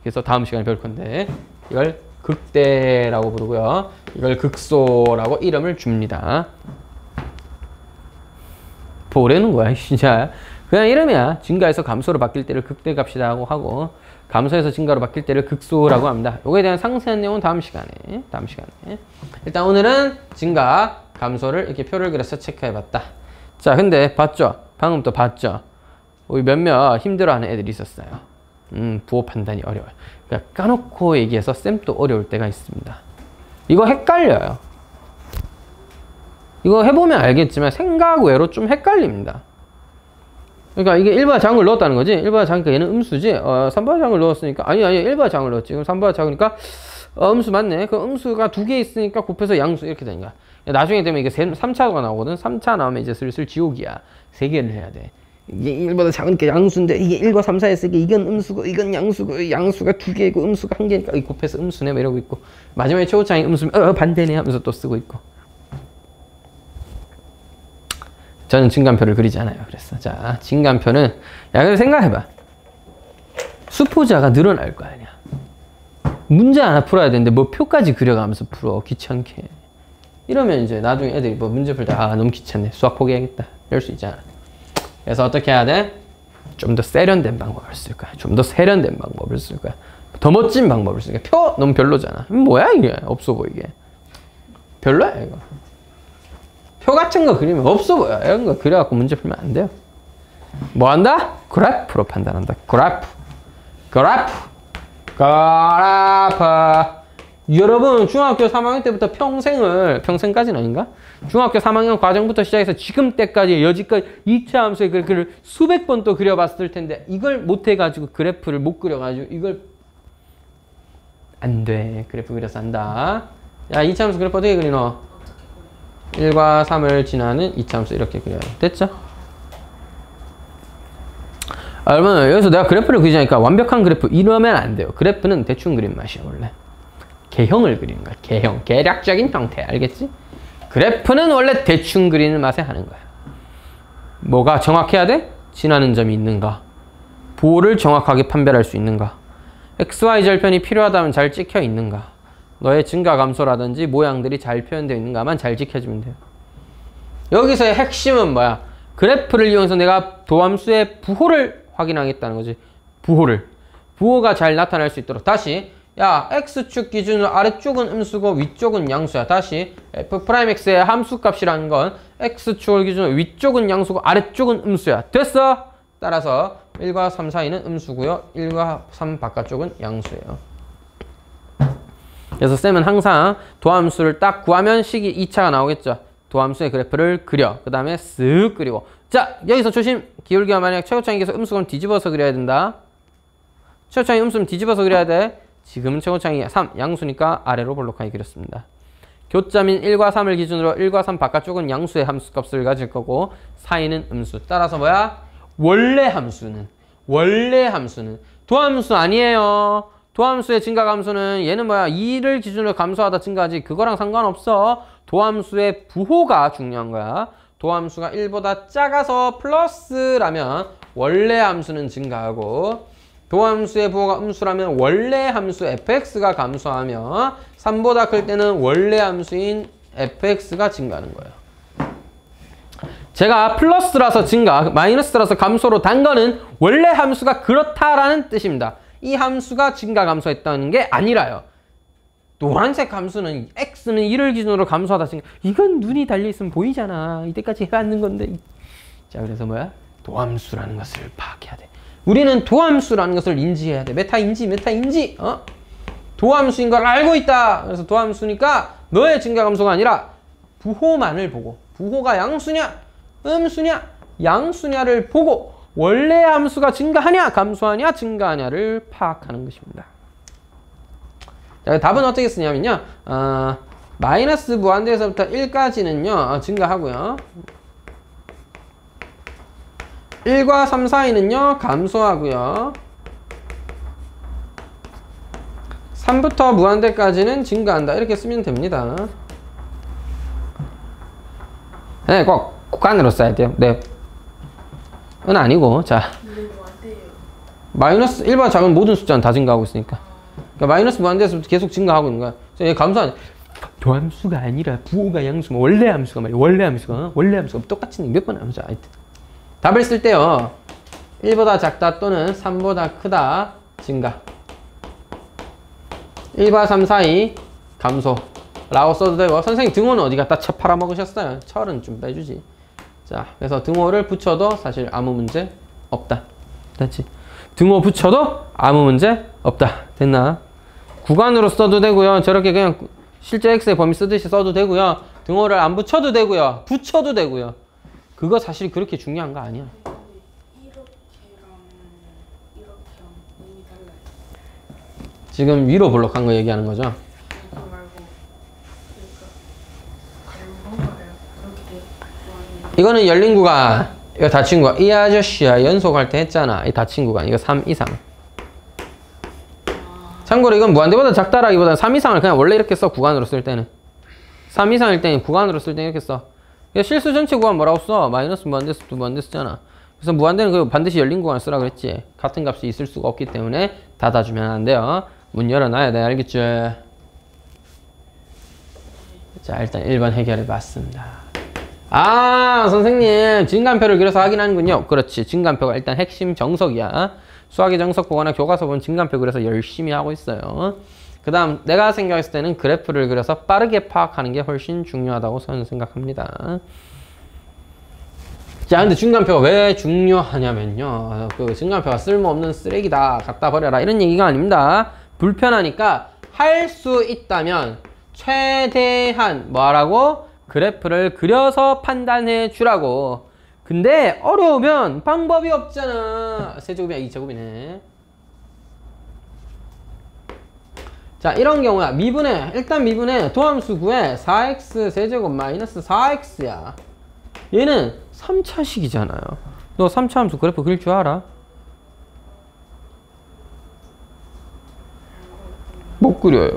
그래서 다음 시간에 배울 건데 이걸 극대라고 부르고요. 이걸 극소라고 이름을 줍니다. 뭐라는 거야 진짜. 그냥 이름이야. 증가에서 감소로 바뀔 때를 극대값이라고 하고 감소에서 증가로 바뀔 때를 극소라고 합니다. 이거에 대한 상세한 내용은 다음 시간에. 일단 오늘은 증가, 감소를 이렇게 표를 그려서 체크해봤다. 자, 근데 봤죠? 방금 또 봤죠? 우리 몇몇 힘들어하는 애들이 있었어요. 부호 판단이 어려워요. 그러니까 까놓고 얘기해서 쌤도 어려울 때가 있습니다. 이거 헷갈려요. 이거 해보면 알겠지만 생각 외로 좀 헷갈립니다. 그러니까 이게 1보다 작은 걸 넣었다는 거지. 1보다 작으니까 얘는 음수지. 3보다 작은 걸 넣었으니까 아니 1보다 작은 걸 넣었지. 그럼 3보다 작으니까 음수 맞네. 그 음수가 2개 있으니까 곱해서 양수 이렇게 되는 거야. 나중에 되면 이게 3차가 나오거든. 3차 나오면 이제 슬슬 지옥이야. 3개를 해야 돼. 이게 1보다 작으니까 양수인데 이게 1과 3, 4에 쓰기 이건 음수고 이건 양수고 양수가 2개이고 음수가 1개니까 곱해서 음수네 뭐 이러고 있고 마지막에 최고차이 음수 반대네 하면서 또 쓰고 있고. 저는 증감표를 그리지 않아요. 그랬어. 자, 증감표는 야, 그래서 생각해봐. 수포자가 늘어날 거 아니야. 문제 하나 풀어야 되는데 뭐 표까지 그려가면서 풀어. 귀찮게. 이러면 이제 나중에 애들이 뭐 문제 풀 때 너무 귀찮네. 수학 포기해야겠다. 이럴 수 있잖아. 그래서 어떻게 해야 돼? 좀 더 세련된 방법을 쓸 거야. 좀 더 세련된 방법을 쓸 거야. 더 멋진 방법을 쓸 거야. 표 너무 별로잖아. 뭐야 이게? 없어 보이게. 별로야 이거. 표 같은 거 그리면 없어 보여. 이런 거 그려갖고 문제 풀면 안 돼요. 뭐 한다? 그래프로 판단한다. 그래프. 여러분 중학교 3학년 때부터 평생까지는 아닌가? 중학교 3학년 과정부터 시작해서 지금 때까지 여지껏 2차 함수의 그래프를 수백 번 또 그려봤을 텐데 이걸 못해가지고 그래프를 못 그려가지고 이걸 안 돼. 그래프 그려서 한다. 야, 2차 함수 그래프 어떻게 그리노? 1과 3을 지나는 이차함수 이렇게 그려요. 됐죠? 여러분 여기서 내가 그래프를 그리자니까 완벽한 그래프 이러면 안 돼요. 그래프는 대충 그린 맛이야 원래. 개형을 그리는 거야. 개형. 계략적인 형태. 알겠지? 그래프는 원래 대충 그리는 맛에 하는 거야. 뭐가 정확해야 돼? 지나는 점이 있는가? 부호를 정확하게 판별할 수 있는가? XY 절편이 필요하다면 잘 찍혀 있는가? 너의 증가 감소라든지 모양들이 잘 표현되어 있는가만 잘 지켜주면 돼요. 여기서의 핵심은 뭐야? 그래프를 이용해서 내가 도함수의 부호를 확인하겠다는 거지. 부호가 잘 나타날 수 있도록. 다시 야 X축 기준으로 아래쪽은 음수고 위쪽은 양수야. 다시 F'X의 함수값이라는 건 X축을 기준으로 위쪽은 양수고 아래쪽은 음수야. 됐어? 따라서 1과 3 사이는 음수고요. 1과 3 바깥쪽은 양수예요. 그래서 쌤은 항상 도함수를 딱 구하면 식이 2차가 나오겠죠. 도함수의 그래프를 그려. 그 다음에 쓱 그리고. 자, 여기서 조심. 기울기가 만약 최고차항에서 음수면 뒤집어서 그려야 된다. 최고차항이 음수면 뒤집어서 그려야 돼. 지금은 최고차항이 3, 양수니까 아래로 볼록하게 그렸습니다. 교점인 1과 3을 기준으로 1과 3 바깥쪽은 양수의 함수값을 가질 거고 사이는 음수. 따라서 뭐야? 원래 함수는 도함수 아니에요. 도함수의 증가 감소는 얘는 뭐야? 2를 기준으로 감소하다 증가하지. 그거랑 상관없어. 도함수의 부호가 중요한 거야. 도함수가 1보다 작아서 플러스라면 원래 함수는 증가하고 도함수의 부호가 음수라면 원래 함수 fx가 감소하며 3보다 클 때는 원래 함수인 fx가 증가하는 거예요. 제가 플러스라서 증가, 마이너스라서 감소로 단 거는 원래 함수가 그렇다라는 뜻입니다. 이 함수가 증가 감소했다는 게 아니라요. 노란색 함수는 x는 1을 기준으로 감소하다 증가. 이건 눈이 달려있으면 보이잖아. 이때까지 해봤는 건데. 자, 그래서 뭐야? 도함수라는 것을 파악해야 돼. 우리는 도함수라는 것을 인지해야 돼. 메타인지. 도함수인 걸 알고 있다. 그래서 도함수니까 너의 증가 감소가 아니라 부호만을 보고 부호가 양수냐 음수냐 양수냐를 보고 원래 함수가 증가하냐 감소하냐 증가하냐를 파악하는 것입니다. 자, 답은 어떻게 쓰냐면요. 마이너스 무한대에서부터 1까지는요 증가하고요. 1과 3 사이는요 감소하고요. 3부터 무한대까지는 증가한다. 이렇게 쓰면 됩니다. 네, 꼭 안으로 써야 돼요. 네. 은 아니고, 자. 마이너스 1보다 작은 모든 숫자는 다 증가하고 있으니까. 그러니까 마이너스 무한대에서부터 계속 증가하고 있는 거야. 그래서 감소하는 도함수가 아니라 부호가 양수면 원래 함수가 말이야. 원래 함수가 똑같이 몇 번 함수야. 하여튼. 답을 쓸 때요. 1보다 작다 또는 3보다 크다 증가. 1과 3 사이 감소 라고 써도 되고 선생님 등호는 어디 갖다 쳐 팔아먹으셨어요? 철은 좀 빼주지. 자, 그래서 등호를 붙여도 사실 아무 문제 없다. 됐지? 등호 붙여도 아무 문제 없다. 됐나? 구간으로 써도 되고요. 저렇게 그냥 실제 x의 범위 쓰듯이 써도 되고요. 등호를 안 붙여도 되고요. 붙여도 되고요. 그거 사실 그렇게 중요한 거 아니야. 지금 위로 볼록한 거 얘기하는 거죠? 이거는 열린 구간, 이거 닫힌 구간. 이 아저씨야 연속할 때 했잖아. 이 닫힌 구간. 이거 3 이상. 참고로 이건 무한대보다 작다라기보다 3 이상을 그냥 원래 이렇게 써. 구간으로 쓸 때는 3 이상일 때는 구간으로 쓸 때는 이렇게 써. 실수 전체 구간 뭐라고 써? 마이너스 무한대에서 또 무한대 쓰잖아. 그래서 무한대는 그 반드시 열린 구간을 쓰라 그랬지. 같은 값이 있을 수가 없기 때문에 닫아주면 안 돼요. 문 열어놔야 돼. 알겠죠? 자, 일단 1번 해결해 봤습니다. 선생님 진간표를 그려서 확인하는군요. 그렇지. 진간표가 일단 핵심 정석이야. 수학의 정석 보거나 교과서 보면 진간표 그려서 열심히 하고 있어요. 그 다음 내가 생각했을 때는 그래프를 그려서 빠르게 파악하는 게 훨씬 중요하다고 저는 생각합니다. 자, 근데 진간표가 왜 중요하냐면요. 그 진간표가 쓸모없는 쓰레기다. 갖다 버려라. 이런 얘기가 아닙니다. 불편하니까 할 수 있다면 최대한 뭐라고? 그래프를 그려서 판단해 주라고. 근데 어려우면 방법이 없잖아. 세제곱이야 2제곱이네. 자, 이런 경우야. 미분해. 일단 미분해. 도함수 구해. 4x 세제곱 마이너스 4x야. 얘는 3차식이잖아요. 너 3차 함수 그래프 그릴 줄 알아? 못 그려요.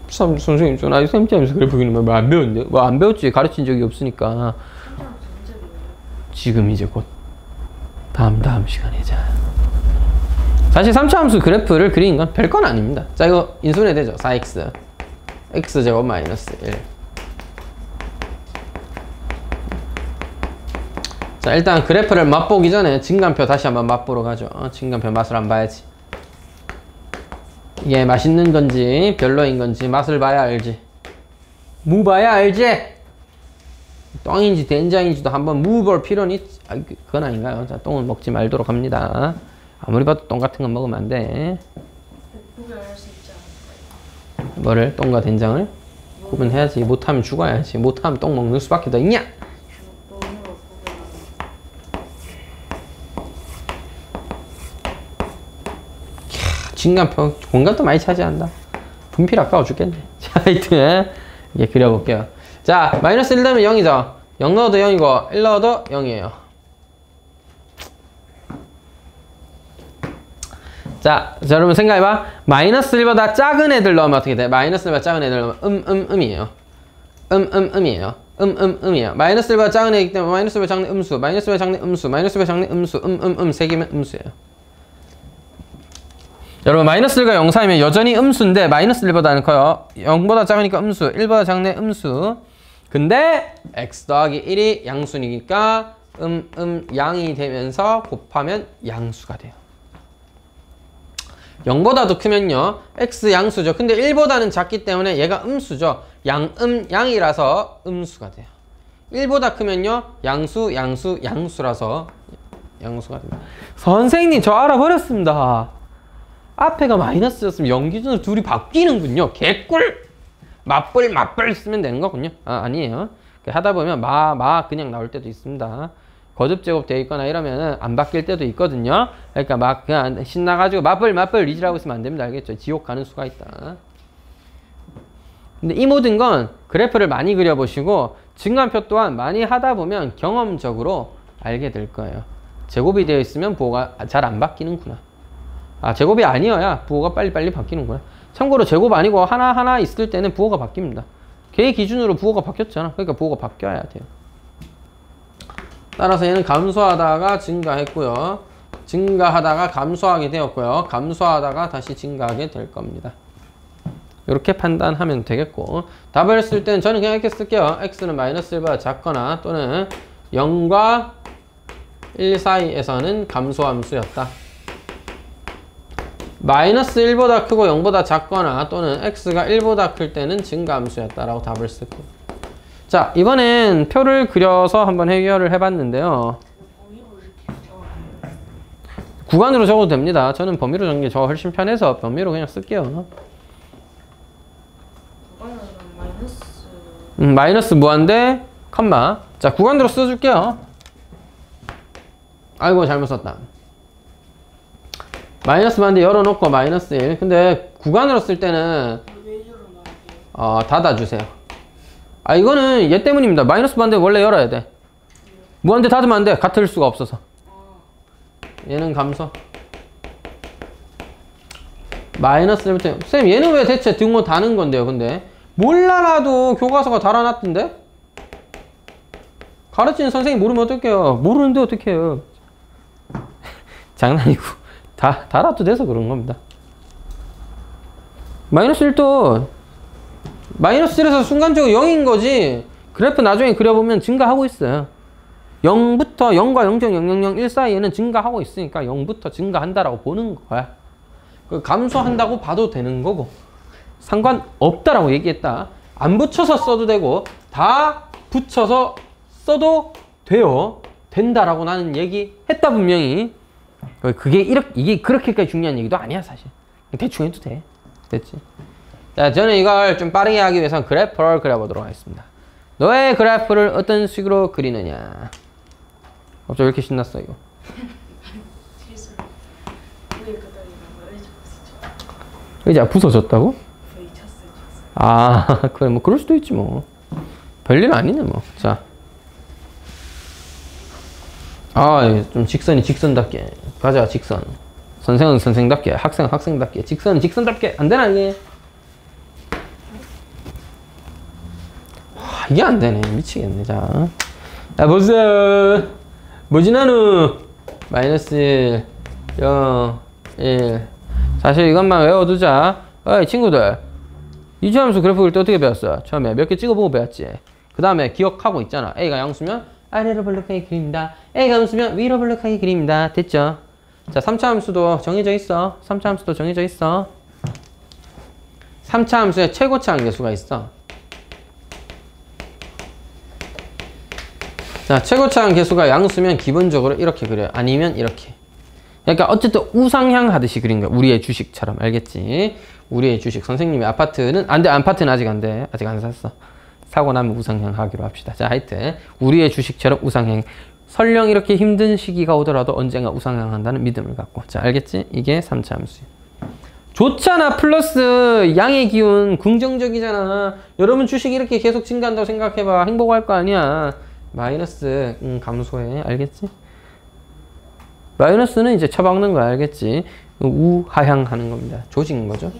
선생님, 나 3차 함수 그래프 그리는 거 안 배웠는데? 뭐 안 배웠지. 가르친 적이 없으니까. 지금 이제 곧 다음 시간에 자. 사실 3차 함수 그래프를 그리는 건 별건 아닙니다. 자, 이거 인수분해 되죠? 4x x제곱 마이너스 1. 자, 일단 그래프를 맛보기 전에 진간표 다시 한번 맛보러 가죠. 진간표 맛을 한번 봐야지. 이게 맛있는 건지 별로인 건지 맛을 봐야 알지. 무 봐야 알지. 똥인지 된장인지도 한번 무 볼 필요는 있지. 그건 아닌가요? 자, 똥은 먹지 말도록 합니다. 아무리 봐도 똥 같은 건 먹으면 안 돼. 구별할 수 있지 않을까요? 뭐를? 똥과 된장을? 구분해야지. 못하면 죽어야지. 못하면 똥 먹는 수밖에 더 있냐? 똥으로 구별하는. 진간표 공간도 많이 차지한다. 분필 아까워 죽겠네. 자, 하여튼 이게 그려볼게요. 자, 마이너스 1 되면 0이죠. 0 넣어도 0이고 1 넣어도 0이에요. 자, 여러분 생각해봐. 마이너스 1보다 작은 애들 넣으면 어떻게 돼? 마이너스 1보다 작은 애들 넣으면 음이에요. 음이에요. 음이에요. 마이너스 1보다 작은 애이기 때문에 마이너스 1보다 작은 음수, 마이너스 1보다 작은 음수, 마이너스 1보다 작은 음수, 세 개면 음수예요. 여러분, 마이너스 1과 0 사이면 여전히 음수인데 마이너스 1보다는 커요. 0보다 작으니까 음수, 1보다 작네 음수. 근데 x 더하기 1이 양수니까 양이 되면서 곱하면 양수가 돼요. 0보다 더 크면요, x 양수죠. 근데 1보다는 작기 때문에 얘가 음수죠. 양이라서 음수가 돼요. 1보다 크면요, 양수라서 양수가 됩니다. 선생님, 저 알아버렸습니다. 앞에가 마이너스였으면 0 기준으로 둘이 바뀌는군요. 개꿀! 맞불 쓰면 되는 거군요. 아니에요. 하다 보면 그냥 나올 때도 있습니다. 거듭 제곱 되어 있거나 이러면은 안 바뀔 때도 있거든요. 그러니까 막 그냥 신나가지고 맞불 리지라고 있으면 안 됩니다. 알겠죠? 지옥 가는 수가 있다. 근데 이 모든 건 그래프를 많이 그려보시고 증간표 또한 많이 하다 보면 경험적으로 알게 될 거예요. 제곱이 되어 있으면 부호가 잘 안 바뀌는구나. 제곱이 아니어야 부호가 빨리 바뀌는구나. 참고로 제곱 아니고 하나 있을 때는 부호가 바뀝니다. 걔 기준으로 부호가 바뀌었잖아. 그러니까 부호가 바뀌어야 돼요. 따라서 얘는 감소하다가 증가했고요. 증가하다가 감소하게 되었고요. 감소하다가 다시 증가하게 될 겁니다. 이렇게 판단하면 되겠고, 답을 쓸 때는 저는 그냥 이렇게 쓸게요. x는 마이너스 1보다 작거나 또는 0과 1 사이에서는 감소함수였다. 마이너스 1보다 크고 0보다 작거나 또는 x가 1보다 클 때는 증가함수였다라고 답을 쓸게요. 자, 이번엔 표를 그려서 한번 해결을 해봤는데요. 구간으로 적어도 됩니다. 저는 범위로 적는 게 저 훨씬 편해서 범위로 그냥 쓸게요. 마이너스 무한대 컴마. 자, 구간으로 써줄게요. 아이고, 잘못 썼다. 마이너스 무한대 열어놓고 마이너스 1. 근데 구간으로 쓸 때는 닫아주세요. 이거는 얘 때문입니다. 마이너스 무한대 원래 열어야 돼. 무한대 닫으면 안 돼. 같을 수가 없어서. 얘는 감소. 마이너스 1부터. 쌤, 얘는 왜 대체 등호 다는 건데요, 근데? 몰라라도 교과서가 달아놨던데? 가르치는 선생님 모르면 어떡해요? 모르는데 어떡해요? 장난이고. 달아도 돼서 그런 겁니다. 마이너스 1도 마이너스 1에서 순간적으로 0인 거지. 그래프 나중에 그려보면 증가하고 있어요. 0과 0.0001 사이에는 증가하고 있으니까 0부터 증가한다라고 보는 거야. 감소한다고 봐도 되는 거고, 상관없다라고 얘기했다. 안 붙여서 써도 되고 다 붙여서 써도 돼요. 된다라고 나는 얘기했다 분명히. 이게 그렇게까지 중요한 얘기도 아니야 사실. 대충 해도 돼. 됐지? 자, 저는 이걸 좀 빠르게 하기 위해서 그래프를 그려보도록 하겠습니다. 너의 그래프를 어떤 식으로 그리느냐. 갑자기 왜 이렇게 신났어 이거? 의자 부서졌다고? 저희 쳤어요. 아, 그래, 뭐, 그럴 수도 있지, 뭐. 별일 아니네, 뭐. 자. 아, 좀 직선답게. 가자, 직선. 선생은 선생답게, 학생은 학생답게, 직선은 직선답게. 안 되나, 이게? 와, 이게 안 되네. 미치겠네, 자. 야, 보세요. 뭐지, 나는? 마이너스 1, 0, 1. 사실 이것만 외워두자. 어이, 친구들. 이주함수 그래프 그릴 때 어떻게 배웠어? 처음에 몇 개 찍어보고 배웠지. 그 다음에 기억하고 있잖아. A가 양수면 아래로 볼록하게 그립니다. A가 음수면 위로 볼록하게 그립니다. 됐죠? 자, 3차 함수도 정해져 있어. 3차 함수도 정해져 있어. 3차 함수에 최고치 한계수가 있어. 자, 최고치 한계수가 양수면 기본적으로 이렇게 그려요. 아니면 이렇게. 그러니까 어쨌든 우상향 하듯이 그린 거야. 우리의 주식처럼. 알겠지? 우리의 주식. 선생님이 아파트는 안 돼. 아파트는 아직 안 돼. 아직 안 샀어. 사고 나면 우상향 하기로 합시다. 자, 하여튼 우리의 주식처럼 우상향. 설령 이렇게 힘든 시기가 오더라도 언젠가 우상향 한다는 믿음을 갖고. 자, 알겠지? 이게 3차 함수야. 좋잖아. 플러스 양의 기운 긍정적이잖아. 여러분 주식 이렇게 계속 증가한다고 생각해봐. 행복할 거 아니야. 마이너스 감소해. 알겠지? 마이너스는 이제 쳐박는 거야. 알겠지? 우하향 하는 겁니다. 조직인 거죠.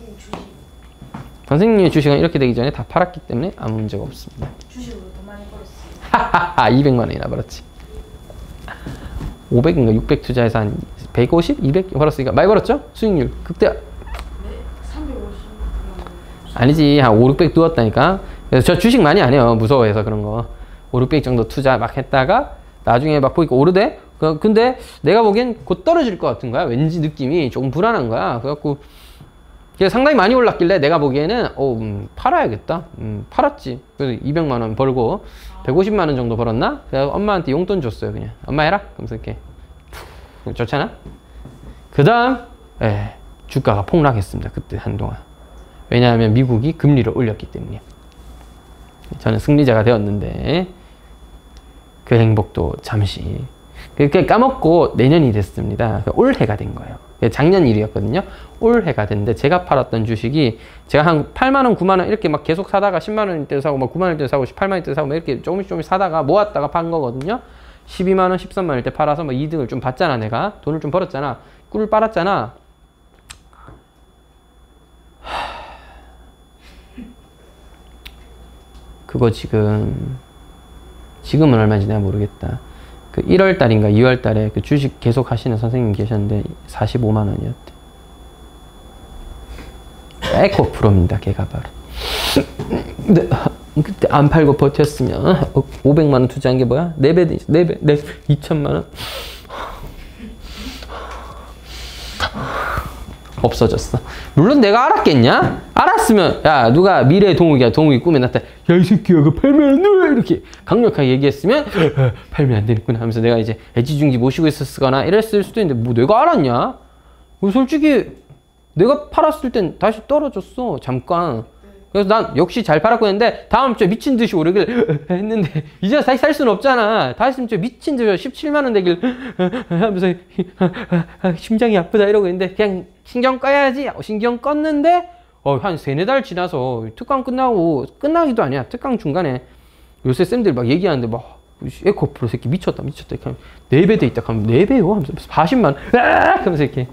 선생님의 주식은 이렇게 되기 전에 다 팔았기 때문에 아무 문제가 없습니다. 주식으로 더 많이 벌었어요. 하하하 200만 원이나 벌었지. 500인가 600 투자해서 한 150? 200 벌었으니까 많이 벌었죠? 수익률 극대. 네, 350. 아니지, 한 5, 600 누웠다니까. 그래서 저 주식 많이 안 해요. 무서워해서 그런 거. 5, 600 정도 투자 막 했다가 나중에 막 보니까 오르대? 근데 내가 보기엔 곧 떨어질 것 같은 거야. 왠지 느낌이 조금 불안한 거야. 그래갖고 상당히 많이 올랐길래 내가 보기에는 팔아야겠다. 팔았지. 그래서 200만 원 벌고 150만 원 정도 벌었나? 그래서 엄마한테 용돈 줬어요. 그냥 엄마 해라. 그러면서 이렇게 좋잖아. 그 다음 주가가 폭락했습니다. 그때 한동안. 왜냐하면 미국이 금리를 올렸기 때문이야. 저는 승리자가 되었는데 그 행복도 잠시 그렇게 까먹고 내년이 됐습니다. 올해가 된 거예요. 작년 일이었거든요. 올해가 됐는데 제가 팔았던 주식이 제가 한 8만 원, 9만 원 이렇게 막 계속 사다가 10만 원일 때 사고 막 9만 원일 때 사고 18만 원일 때 사고 막 이렇게 조금씩 사다가 모았다가 판 거거든요. 12만 원, 13만 원일 때 팔아서 막 이득을 좀 봤잖아. 내가 돈을 좀 벌었잖아. 꿀을 빨았잖아. 그거 지금은 얼마인지 내가 모르겠다. 그 1월 달인가 2월 달에 그 주식 계속 하시는 선생님 계셨는데 45만 원이었대. 에코 프로입니다. 걔가 바로. 근데 그때 안 팔고 버텼으면 500만 원 투자한 게 뭐야? 4배, 4배, 2천만 원. 없어졌어. 물론 내가 알았겠냐? 알았으면 야 누가 미래의 동욱이 꿈에 나타 야 이 새끼야 그거 팔면 안 돼 이렇게 강력하게 얘기했으면 팔면 안 되겠구나 하면서 내가 이제 애지중지 모시고 있었거나 이랬을 수도 있는데 뭐 내가 알았냐? 솔직히 내가 팔았을 땐 다시 떨어졌어. 잠깐. 그래서 난 역시 잘 팔았고 했는데 다음 주에 미친 듯이 오르길 했는데 이제 다시 살 수는 없잖아. 다시 좀 미친 듯이 17만 원 되길 하면서 심장이 아프다 이러고 있는데 그냥 신경 꺼야지. 신경 껐는데 한 3-4달 지나서 특강 끝나기도 아니야. 특강 중간에 요새 쌤들이 막 얘기하는데 막 에코프로 새끼 미쳤다 이렇게 4배 돼 있다 하면 4배요? 하면서 40만 원 하면서 이렇게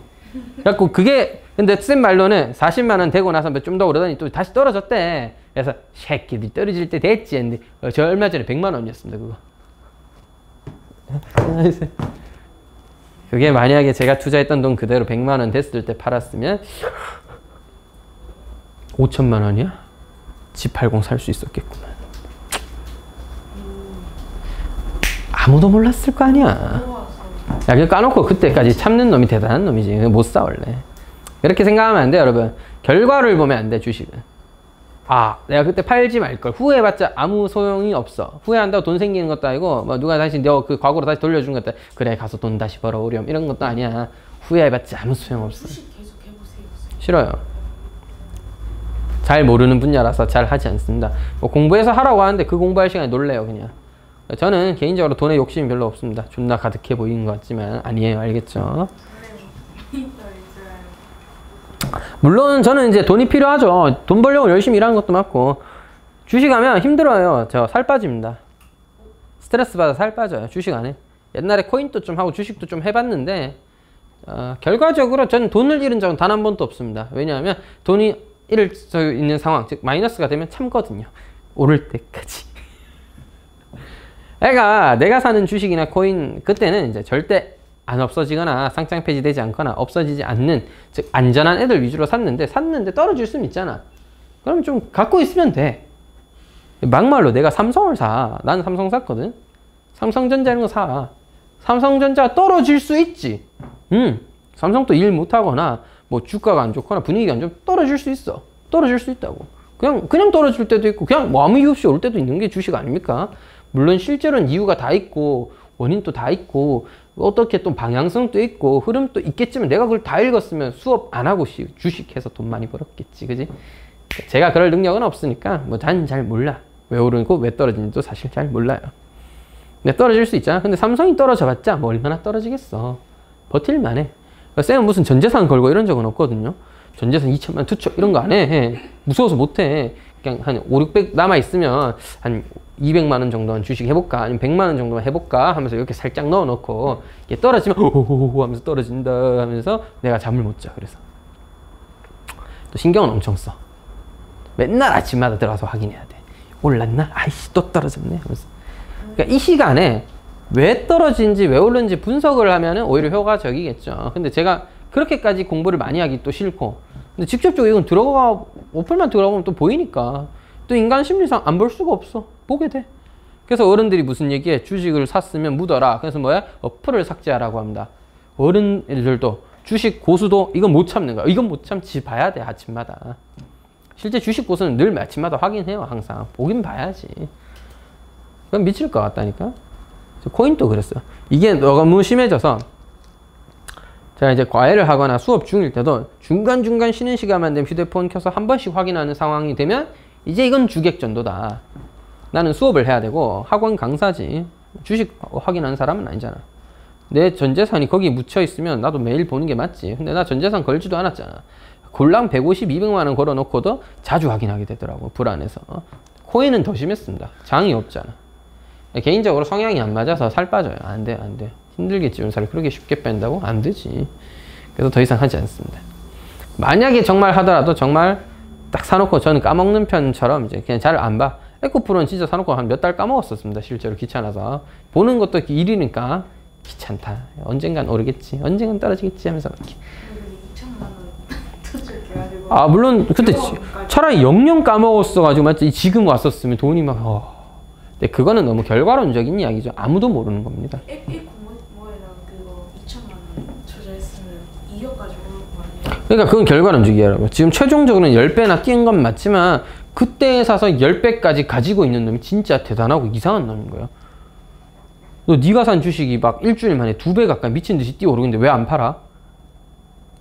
그래갖고 그게 근데 쌤 말로는 40만 원 되고 나서 좀 더 오르더니 또 다시 떨어졌대. 그래서 새끼들이 떨어질 때 됐지 했는데 저 얼마 전에 100만 원이었습니다. 그거. 그게 만약에 제가 투자했던 돈 그대로 100만 원 됐을 때 팔았으면 5천만 원이야? 집 80 살 수 있었겠구나. 아무도 몰랐을 거 아니야. 야, 그냥 까놓고 그때까지 참는 놈이 대단한 놈이지. 못 사 원래. 이렇게 생각하면 안 돼, 여러분. 결과를 보면 안 돼, 주식은. 내가 그때 팔지 말걸. 후회해봤자 아무 소용이 없어. 후회한다고 돈 생기는 것도 아니고, 뭐 누가 다시 너 그 과거로 다시 돌려준 것도 그래, 가서 돈 다시 벌어오렴. 이런 것도 아니야. 후회해봤자 아무 소용없어. 주식 계속 해보세요. 싫어요. 잘 모르는 분야라서 잘 하지 않습니다. 뭐 공부해서 하라고 하는데 그 공부할 시간에 놀래요, 그냥. 저는 개인적으로 돈에 욕심이 별로 없습니다. 존나 가득해 보이는 것 같지만 아니에요. 알겠죠? 물론 저는 이제 돈이 필요하죠. 돈 벌려고 열심히 일하는 것도 맞고. 주식하면 힘들어요. 저 살 빠집니다. 스트레스 받아 살 빠져요. 주식 안 해. 옛날에 코인도 좀 하고 주식도 좀 해봤는데 결과적으로 저는 돈을 잃은 적은 단 한 번도 없습니다. 왜냐하면 돈이 잃을 수 있는 상황, 즉 마이너스가 되면 참거든요. 오를 때까지. 그러니까 내가 사는 주식이나 코인 그때는 이제 절대 안 없어지거나 상장 폐지되지 않거나 없어지지 않는, 즉 안전한 애들 위주로 샀는데 떨어질 수는 있잖아. 그럼 좀 갖고 있으면 돼. 막말로 내가 삼성을 사. 나는 삼성 샀거든. 삼성전자 이런 거 사. 삼성전자가 떨어질 수 있지. 삼성도 일 못하거나 뭐 주가가 안 좋거나 분위기가 안 좋으면 떨어질 수 있어. 떨어질 수 있다고. 그냥 떨어질 때도 있고 그냥 뭐 아무 이유 없이 올 때도 있는 게 주식 아닙니까? 물론 실제로는 이유가 다 있고 원인도 다 있고 어떻게 또 방향성도 있고 흐름도 있겠지만 내가 그걸 다 읽었으면 수업 안 하고 주식해서 돈 많이 벌었겠지. 그지? 제가 그럴 능력은 없으니까 뭐 난 잘 몰라. 왜 오르고 왜 떨어지는지도 사실 잘 몰라요. 근데 떨어질 수 있잖아. 근데 삼성이 떨어져봤자 뭐 얼마나 떨어지겠어. 버틸만해. 쌤은 무슨 전재산 걸고 이런 적은 없거든요. 전재산 2천만, 투척 이런 거 안 해. 무서워서 못 해. 그냥 한 5, 600 남아있으면 한 200만 원 정도는 주식 해볼까? 아니면 100만 원 정도만 해볼까? 하면서 이렇게 살짝 넣어놓고 이게 떨어지면 호호호 하면서 떨어진다 하면서 내가 잠을 못 자. 그래서 또 신경은 엄청 써. 맨날 아침마다 들어가서 확인해야 돼. 올랐나? 아이씨 또 떨어졌네 하면서. 그러니까 이 시간에 왜 떨어진지 왜 오르는지 분석을 하면은 오히려 효과적이겠죠. 근데 제가 그렇게까지 공부를 많이 하기 또 싫고, 근데 직접적으로 이건 어플만 들어가보면 또 보이니까 또 인간 심리상 안 볼 수가 없어. 보게 돼. 그래서 어른들이 무슨 얘기해? 주식을 샀으면 묻어라. 그래서 뭐야? 어플을 삭제하라고 합니다. 어른들도 주식 고수도 이건 못 참는 거야. 이건 못 참지. 봐야 돼 아침마다. 실제 주식 고수는 늘 아침마다 확인해요. 항상 보긴 봐야지. 그럼 미칠 것 같다니까. 코인도 그랬어요. 이게 너무 심해져서 제가 이제 과외를 하거나 수업 중일 때도 중간중간 쉬는 시간만 되면 휴대폰 켜서 한 번씩 확인하는 상황이 되면 이제 이건 주객전도다. 나는 수업을 해야 되고 학원 강사지. 주식 확인하는 사람은 아니잖아. 내 전재산이 거기 묻혀 있으면 나도 매일 보는 게 맞지. 근데 나 전재산 걸지도 않았잖아. 골랑 150, 200만 원 걸어놓고도 자주 확인하게 되더라고. 불안해서. 코인은 더 심했습니다. 장이 없잖아. 개인적으로 성향이 안 맞아서 살 빠져요. 안 돼, 안 돼. 힘들겠지. 살을 그렇게 쉽게 뺀다고? 안 되지. 그래서 더 이상 하지 않습니다. 만약에 정말 하더라도 정말 딱 사놓고 저는 까먹는 편처럼 이제 그냥 잘 안 봐. 에코프로는 진짜 사놓고 한 몇 달 까먹었었습니다. 실제로 귀찮아서. 보는 것도 일이니까 귀찮다. 언젠간 오르겠지. 언젠간 떨어지겠지 하면서 이렇게. 2천만 원 투자해가지고. 아, 물론 그때 차라리 영영 까먹었어가지고 맞지? 지금 왔었으면 돈이 막 근데 그거는 너무 결과론적인 이야기죠. 아무도 모르는 겁니다. 뭐에다 그거 2천만 원 투자했으면 2억까지 오를 거 아니에요? 그러니까 그건 결과론적이야. 여러분. 지금 최종적으로는 10배나 뛴 건 맞지만 그때 사서 10배까지 가지고 있는 놈이 진짜 대단하고 이상한 놈인 거예요. 너 네가 산 주식이 막 일주일 만에 2배 가까이 미친 듯이 뛰어오르는데 왜 안 팔아?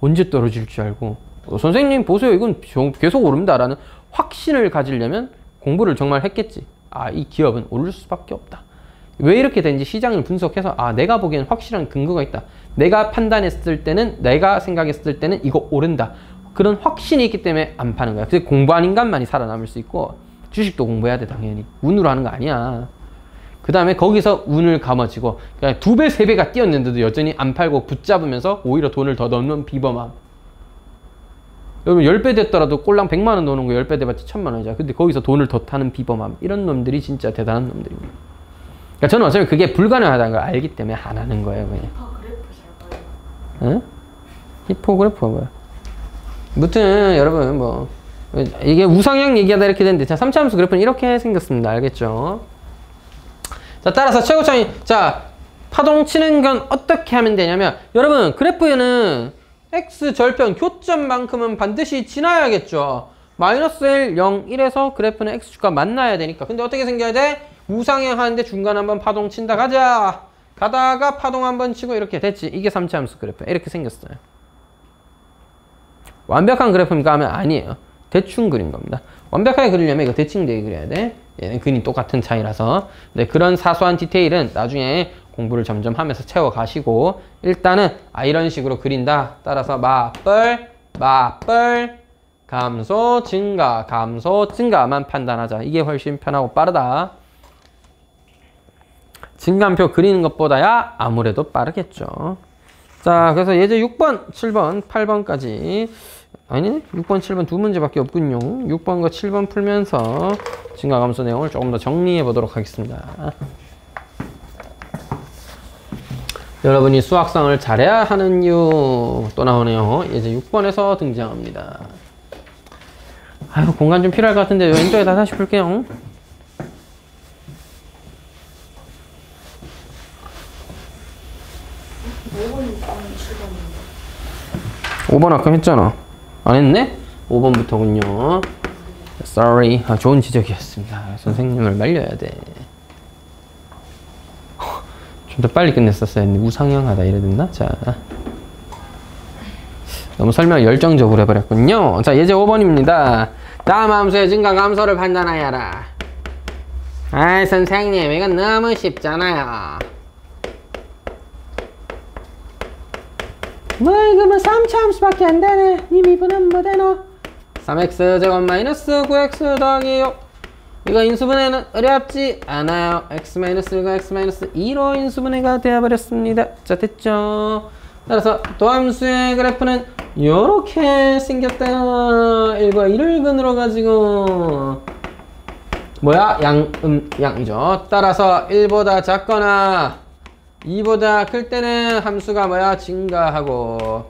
언제 떨어질 줄 알고. 선생님 보세요. 이건 계속 오릅니다라는 확신을 가지려면 공부를 정말 했겠지. 아, 이 기업은 오를 수밖에 없다. 왜 이렇게 되는지 시장을 분석해서 아, 내가 보기엔 확실한 근거가 있다. 내가 판단했을 때는, 내가 생각했을 때는 이거 오른다. 그런 확신이 있기 때문에 안 파는 거야. 그래서 공부한 인간만이 살아남을 수 있고 주식도 공부해야 돼. 당연히. 운으로 하는 거 아니야. 그 다음에 거기서 운을 감아지고 그러니까 2배, 3배가 뛰었는데도 여전히 안 팔고 붙잡으면서 오히려 돈을 더 넣는 비범함. 여러분 10배 됐더라도 꼴랑 100만 원 넣는 거 10배 돼봤자 1000만 원이잖아. 근데 거기서 돈을 더 타는 비범함. 이런 놈들이 진짜 대단한 놈들입니다. 그러니까 저는 어차피 그게 불가능하다는 걸 알기 때문에 안 하는 거예요. 그냥. 히포그래프 잘 봐요. 응? 히포그래프가 뭐야? 무튼 여러분 뭐 이게 우상향 얘기하다 이렇게 되는데 자 3차 함수 그래프는 이렇게 생겼습니다. 알겠죠? 자 따라서 최고차이 자 파동 치는 건 어떻게 하면 되냐면 여러분 그래프에는 x 절편 교점만큼은 반드시 지나야겠죠. 마이너스 1, 0, 1에서 그래프는 x축과 만나야 되니까. 근데 어떻게 생겨야 돼? 우상향 하는데 중간에 한번 파동 친다. 가자. 가다가 파동 한번 치고 이렇게 됐지. 이게 3차 함수 그래프. 이렇게 생겼어요. 완벽한 그래프입니까? 하면 아니에요. 대충 그린 겁니다. 완벽하게 그리려면 이거 대칭되게 그려야 돼. 얘는 근이 똑같은 차이라서. 근데 그런 사소한 디테일은 나중에 공부를 점점 하면서 채워가시고 일단은 이런 식으로 그린다. 따라서 맞벌 맞벌 감소 증가 감소 증가만 판단하자. 이게 훨씬 편하고 빠르다. 증감표 그리는 것보다야 아무래도 빠르겠죠. 자, 그래서 예제 6번, 7번, 8번까지 아니네? 6번, 7번 두 문제밖에 없군요. 6번과 7번 풀면서 증가 감소 내용을 조금 더 정리해 보도록 하겠습니다. 여러분이 수학상을 잘해야 하는 이유 또 나오네요. 예제 6번에서 등장합니다. 아유, 공간 좀 필요할 것 같은데 왼쪽에다 다시 풀게요. 5번 아까 했잖아. 안 했네? 5번부터군요. Sorry. 아, 좋은 지적이었습니다. 선생님을 말려야 돼. 좀 더 빨리 끝냈었어야 했는데 우상향하다 이래 됐나? 자, 너무 설명 열정적으로 해버렸군요. 자, 예제 5번입니다. 다음 함수의 증가 감소를 판단하여라. 아이 선생님, 이건 너무 쉽잖아요. 뭐 이거 뭐 3차 함수밖에 안 되네. 니 미분은 뭐 되노? 3x 제곱 마이너스 9x 더하기 6. 이거 인수분해는 어렵지 않아요. x 마이너스 1과 x 마이너스 2로 인수분해가 되어버렸습니다. 자, 됐죠? 따라서 도함수의 그래프는 요렇게 생겼다. 1과 2를 근으로 가지고 뭐야? 양이죠. 따라서 1보다 작거나 2보다 클 때는 함수가 뭐야? 증가하고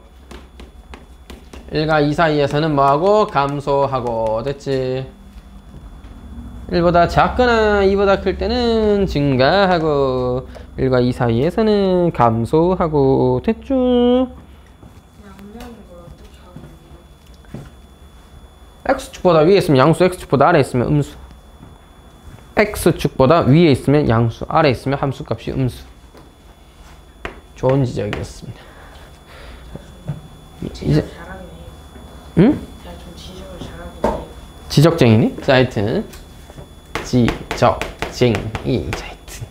1과 2 사이에서는 뭐하고? 감소하고. 됐지? 1보다 작거나 2보다 클 때는 증가하고 1과 2 사이에서는 감소하고. 됐죠? x축보다 위에 있으면 양수, x축보다 아래에 있으면 음수. x축보다 위에 있으면 양수, 아래에 있으면 함수값이 음수. 좋은 지적이었습니다. 이제 응? 좀 지적을 잘하긴 해요. 지적쟁이니? 자, 하여튼 지적쟁이. 자, 하여튼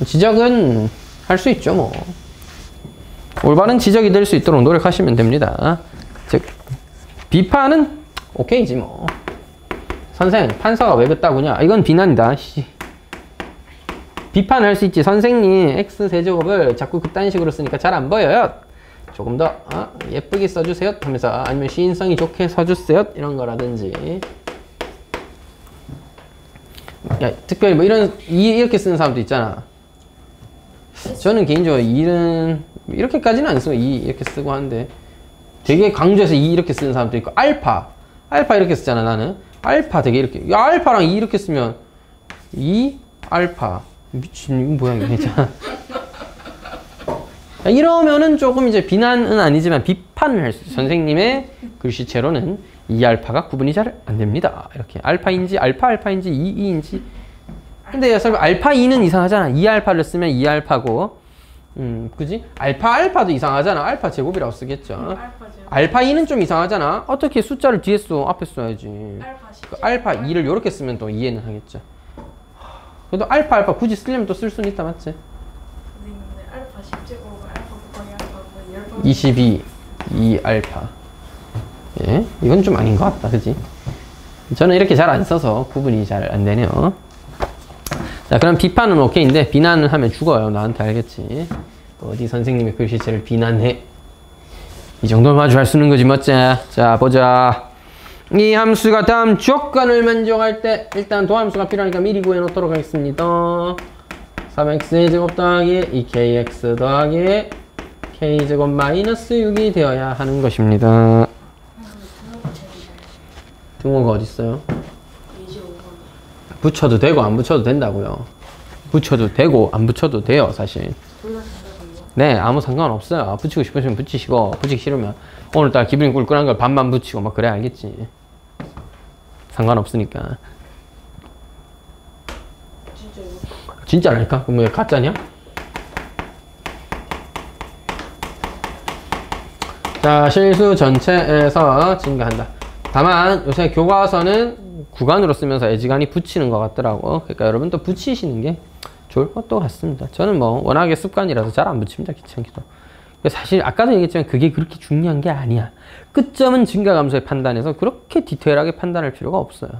지적은 할 수 있죠, 뭐. 올바른 지적이 될 수 있도록 노력하시면 됩니다. 즉 비판은 오케이지 뭐. 선생, 판사가 왜 그따구냐? 이건 비난이다. 비판할 수 있지. 선생님 x세제곱을 자꾸 그딴 식으로 쓰니까 잘 안 보여요. 조금 더 예쁘게 써주세요 하면서, 아니면 시인성이 좋게 써주세요 이런 거라든지. 야, 특별히 뭐 이렇게 쓰는 사람도 있잖아. 저는 개인적으로 이는 이렇게까지는 안 쓰고 이렇게 쓰고 하는데, 되게 강조해서 이렇게 쓰는 사람도 있고, 알파 이렇게 쓰잖아. 나는 알파 되게 이렇게, 야, 알파랑 이렇게 쓰면 알파 미친, 이거 뭐야 이게. 이러면은 조금 이제 비난은 아니지만 비판을 할 수 있어요. 선생님의 글씨체로는 알파가 구분이 잘 안 됩니다. 이렇게 알파인지 알파인지 이인지. 근데 설마 알파 2는 이상하잖아. 알파를 쓰면 알파고, 그지? 알파도 이상하잖아. 알파 제곱이라고 쓰겠죠. 알파 2는 좀 이상하잖아. 어떻게 숫자를 뒤에 써? 앞에 써야지. 알파 2를 이렇게 쓰면 또 이해는 하겠죠. 그래도 알파 굳이 쓰려면 또 쓸 수는 있다, 맞지? 선생님, 알파 10제곱은 알파 곱하기 알파고 22 2알파. 예, 이건 좀 아닌 것 같다, 그지? 저는 이렇게 잘 안 써서 구분이 잘 안 되네요. 자, 그럼 비판은 오케이인데 비난을 하면 죽어요. 나한테 알겠지? 어디 선생님의 글씨체를 비난해? 이 정도는 마주할 수 있는 거지, 멋지? 자, 보자. 이 함수가 다음 조건을 만족할 때 일단 도함수가 필요하니까 미리 구해 놓도록 하겠습니다. 3x 제곱 더하기 2kx 더하기 k 제곱 마이너스 6이 되어야 하는 것입니다. 등호가 어디 있어요? 붙여도 되고 안 붙여도 된다고요. 붙여도 되고 안 붙여도 돼요, 사실. 네, 아무 상관없어요. 붙이고 싶으시면 붙이시고, 붙이기 싫으면 오늘따라 기분이 꿀꿀한 걸 반만 붙이고 막 그래, 알겠지? 상관없으니까. 진짜라니까? 그럼 왜 가짜냐? 자, 실수 전체에서 증가한다. 다만 요새 교과서는 구간으로 쓰면서 애지간히 붙이는 것 같더라고. 그러니까 여러분도 붙이시는 게 좋을 것도 같습니다. 저는 뭐 워낙에 습관이라서 잘 안 붙입니다. 귀찮기도. 사실 아까도 얘기했지만 그게 그렇게 중요한 게 아니야. 끝점은 증가감소의 판단에서 그렇게 디테일하게 판단할 필요가 없어요.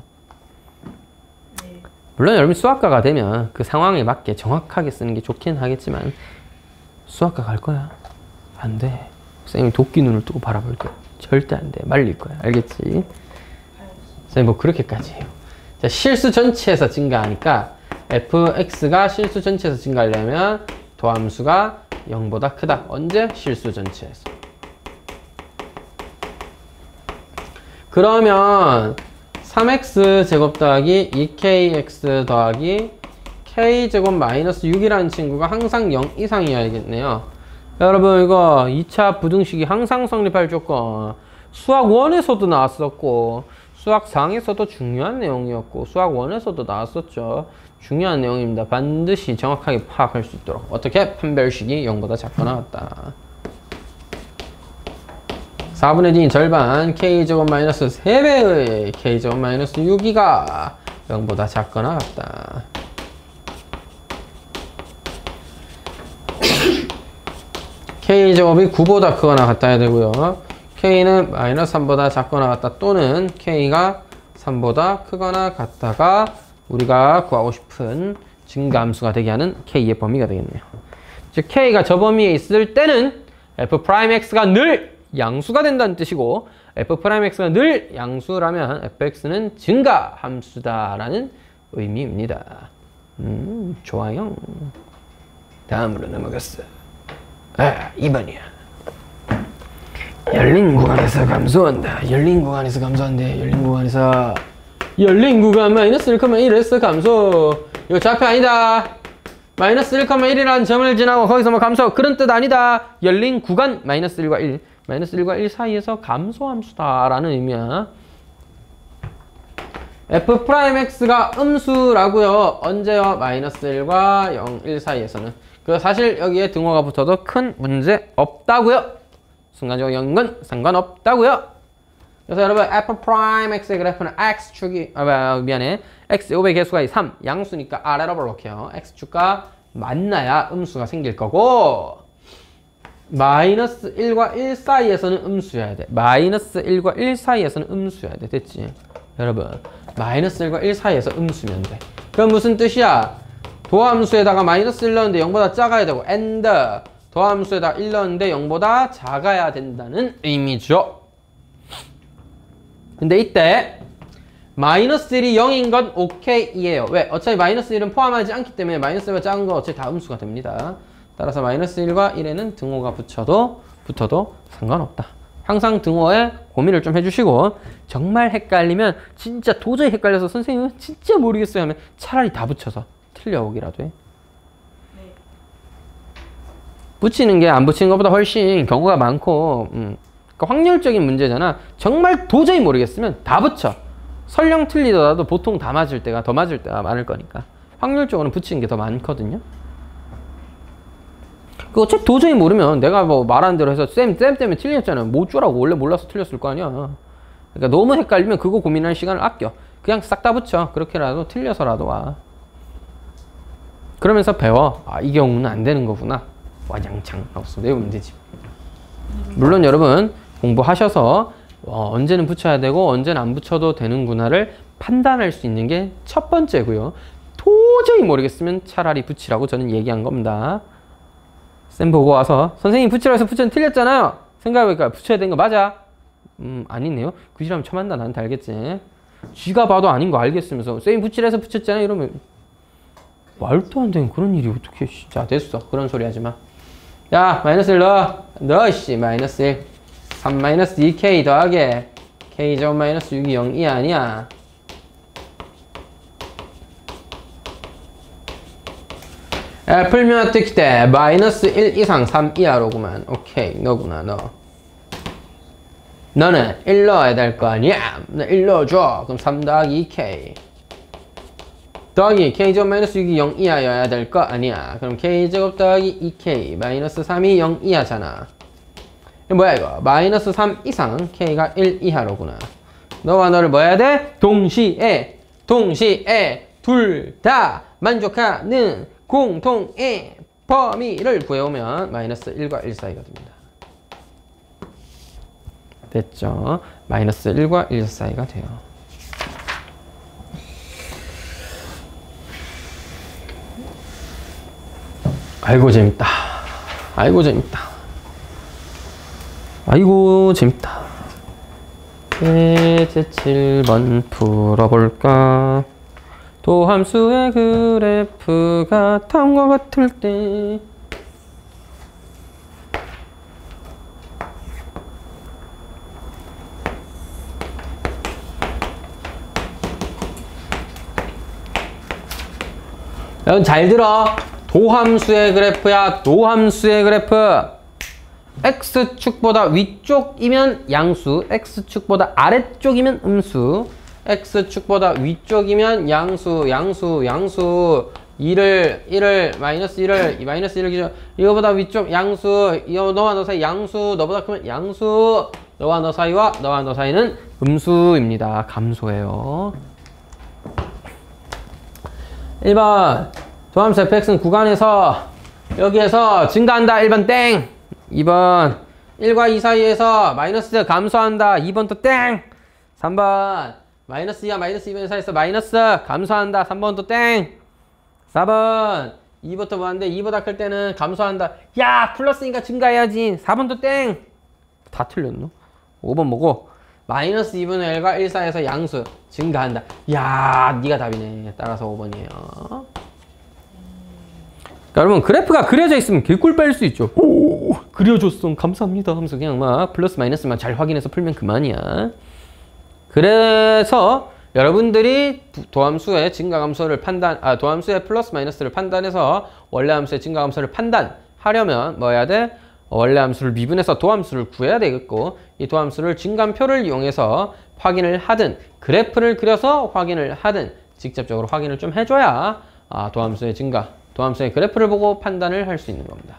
네. 물론 여러분 수학과가 되면 그 상황에 맞게 정확하게 쓰는 게 좋긴 하겠지만 수학과 갈 거야? 안 돼. 선생님이 도끼 눈을 뜨고 바라볼 거야. 절대 안 돼. 말릴 거야. 알겠지? 선생님 뭐 그렇게까지 해요. 자, 실수 전체에서 증가하니까 fx가 실수 전체에서 증가하려면 도함수가 0보다 크다. 언제? 실수 전체에서. 그러면 3x 제곱 더하기 2kx 더하기 k제곱 마이너스 6이라는 친구가 항상 0 이상이어야겠네요. 여러분 이거 2차 부등식이 항상 성립할 조건 수학 1에서도 나왔었고 수학 4에서도 중요한 내용이었고 수학 1에서도 나왔었죠. 중요한 내용입니다. 반드시 정확하게 파악할 수 있도록 어떻게? 판별식이 0보다 작거나 같다. 4분의 D 절반 k제곱 마이너스 3배의 k제곱 마이너스 6이가 0보다 작거나 같다. k제곱이 9보다 크거나 같다 해야 되고요. k는 마이너스 3보다 작거나 같다 또는 k가 3보다 크거나 같다가 우리가 구하고 싶은 증가함수가 되게 하는 k의 범위가 되겠네요. 즉 k가 저 범위에 있을 때는 f'x가 늘 양수가 된다는 뜻이고 f'x가 늘 양수라면 fx는 증가함수다라는 의미입니다. 좋아요. 다음으로 넘어갔어. 2번이야. 열린 구간에서 감소한다. 열린 구간에서 감소한대. 열린 구간 마이너스 1,1에서 감소. 이거 좌표 아니다. 마이너스 1,1이라는 점을 지나고 거기서 뭐 감소. 그런 뜻 아니다. 열린 구간 마이너스 1과 1. 마이너스 1과 1 사이에서 감소함수다 라는 의미야. f'x가 음수라고요. 언제요? 마이너스 1과 0, 1 사이에서는. 그 사실 여기에 등호가 붙어도 큰 문제 없다고요. 순간적으로 연근 상관없다고요. 그래서 여러분 f'x의 그래프는 x축이 미안해. x5의 개수가 3 양수니까 아래로 볼게요. x축과 만나야 음수가 생길 거고 마이너스 1과 1 사이에서는 음수여야 돼. 마이너스 1과 1 사이에서는 음수여야 돼. 됐지? 여러분 마이너스 1과 1 사이에서 음수면 돼. 그럼 무슨 뜻이야? 도함수에다가 마이너스 1 넣었는데 0보다 작아야 되고 and 도함수에다가 1 넣었는데 0보다 작아야 된다는 의미죠. 근데 이때 마이너스 1이 0인 건 오케이예요. 왜? 어차피 마이너스 1은 포함하지 않기 때문에 마이너스 1과 작은 건 어차피 다 음수가 됩니다. 따라서 마이너스 1과 1에는 등호가 붙어도 상관없다. 항상 등호에 고민을 좀 해주시고 정말 헷갈리면 진짜 도저히 헷갈려서 선생님은 진짜 모르겠어요 하면 차라리 다 붙여서 틀려오기라도 해. 네. 붙이는 게 안 붙이는 것보다 훨씬 경우가 많고 그러니까 확률적인 문제잖아. 정말 도저히 모르겠으면 다 붙여. 설령 틀리더라도 보통 더 맞을 때가 많을 거니까 확률적으로는 붙이는 게 더 많거든요. 그 어차피 도저히 모르면 내가 뭐 말하는 대로 해서 쌤 때문에 틀렸잖아. 뭐 어쩌라고. 원래 몰라서 틀렸을 거 아니야. 그러니까 너무 헷갈리면 그거 고민할 시간을 아껴. 그냥 싹 다 붙여. 그렇게라도 틀려서라도 와. 그러면서 배워. 아, 이 경우는 안 되는 거구나. 와장창 하고서 외우면 되지. 물론 여러분 공부하셔서 언제는 붙여야 되고 언제는 안 붙여도 되는구나를 판단할 수 있는 게 첫 번째고요. 도저히 모르겠으면 차라리 붙이라고 저는 얘기한 겁니다. 쌤 보고 와서 선생님 붙이라고 해서 붙였는데 틀렸잖아요. 생각해보니까 붙여야 되는 거 맞아? 아니네요. 그 지랄하면 처만다. 나한테 알겠지? 쥐가 봐도 아닌 거 알겠으면서 쌤이 붙이라 해서 붙였잖아 이러면 말도 안 되는 그런 일이 어떻게. 자 됐어. 그런 소리 하지 마. 야 마이너스 1 넣어 씨. 마이너스 1 3 마이너스 2k 더하기 k제곱 마이너스 6이 0이 아니야. 풀면 어떻게 돼? 마이너스 1 이상 3 이하로구만. 오케이 너구나 너. 너는 1 넣어야 될 거 아니야. 나 1 넣어줘. 그럼 3 더하기 2k 더하기 k제곱 마이너스 6이 0 이하여야 될 거 아니야. 그럼 k제곱 더하기 2k 마이너스 3이 0 이하잖아. 뭐야 이거? 마이너스 3 이상 k가 1 이하로구나. 너와 너를 뭐 해야 돼? 동시에 둘 다 만족하는 공통의 범위를 구해오면 마이너스 1과 1 사이가 됩니다. 됐죠. 마이너스 1과 1 사이가 돼요. 아이고 재밌다. 아이고 재밌다. 아이고 재밌다. 제 7번 풀어볼까? 도함수의 그래프가 다음과 같을 때 여러분 잘 들어. 도함수의 그래프야. 도함수의 그래프. X축보다 위쪽이면 양수, X축보다 아래쪽이면 음수, X축보다 위쪽이면 양수, 양수 1을 마이너스 1을 기준. 이거보다 위쪽 양수, 이거 너와 너 사이 양수, 너보다 크면 양수, 너와 너 사이와 너와 너 사이는 음수입니다. 감소예요. 1번 도함수 fx는 구간에서 여기에서 증가한다. 1번 땡. 2번 1과 2 사이에서 마이너스 감소한다. 2번 또 땡. 3번 마이너스 2와 마이너스 2번 사이에서 마이너스 감소한다. 3번 또 땡. 4번 2부터 뭐한데 2보다 클 때는 감소한다. 야 플러스니까 증가해야지. 4번 또 땡. 다 틀렸노? 5번 뭐고? 마이너스 2분의 1과 1 사이에서 양수 증가한다. 야 니가 답이네. 따라서 5번이에요. 여러분 그래프가 그려져 있으면 개꿀 빨 수 있죠. 오 그려줬어 감사합니다 하면서 그냥 막 플러스 마이너스만 잘 확인해서 풀면 그만이야. 그래서 여러분들이 도함수의 증가감소를 도함수의 플러스 마이너스를 판단해서 원래함수의 증가감소를 판단하려면 뭐 해야 돼? 원래함수를 미분해서 도함수를 구해야 되겠고, 이 도함수를 증감표를 이용해서 확인을 하든 그래프를 그려서 확인을 하든 직접적으로 확인을 좀 해줘야 도함수의 증가, 도함수의 그래프를 보고 판단을 할 수 있는 겁니다.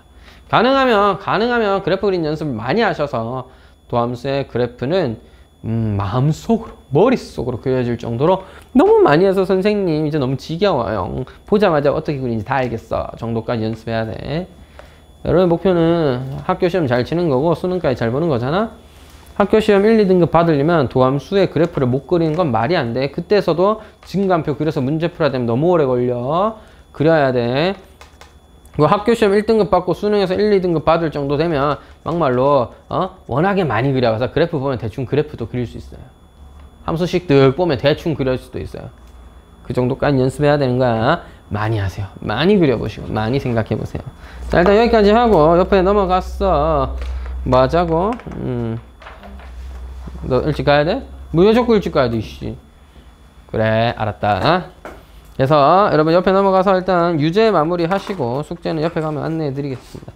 가능하면 그래프 그린 연습을 많이 하셔서 도함수의 그래프는 마음속으로, 머릿속으로 그려질 정도로 너무 많이 해서 선생님 이제 너무 지겨워요. 보자마자 어떻게 그리는지 다 알겠어 정도까지 연습해야 돼. 여러분 목표는 학교 시험 잘 치는 거고 수능까지 잘 보는 거잖아. 학교 시험 1, 2등급 받으려면 도함수의 그래프를 못 그리는 건 말이 안 돼. 그때서도 증감표 그려서 문제 풀어야 되면 너무 오래 걸려. 그려야 돼. 학교 시험 1등급 받고 수능에서 1, 2등급 받을 정도 되면 막말로 워낙에 많이 그려서 그래프 보면 대충 그래프도 그릴 수 있어요. 함수식 득 보면 대충 그릴 수도 있어요. 그 정도까지 연습해야 되는 거야. 많이 하세요. 많이 그려보시고 많이 생각해 보세요. 자 일단 여기까지 하고 옆에 넘어갔어. 뭐 하자고? 너 일찍 가야 돼? 왜 자꾸 일찍 가야 돼 이씨. 그래 알았다. 그래서 여러분 옆에 넘어가서 일단 유제 마무리 하시고 숙제는 옆에 가면 안내해 드리겠습니다.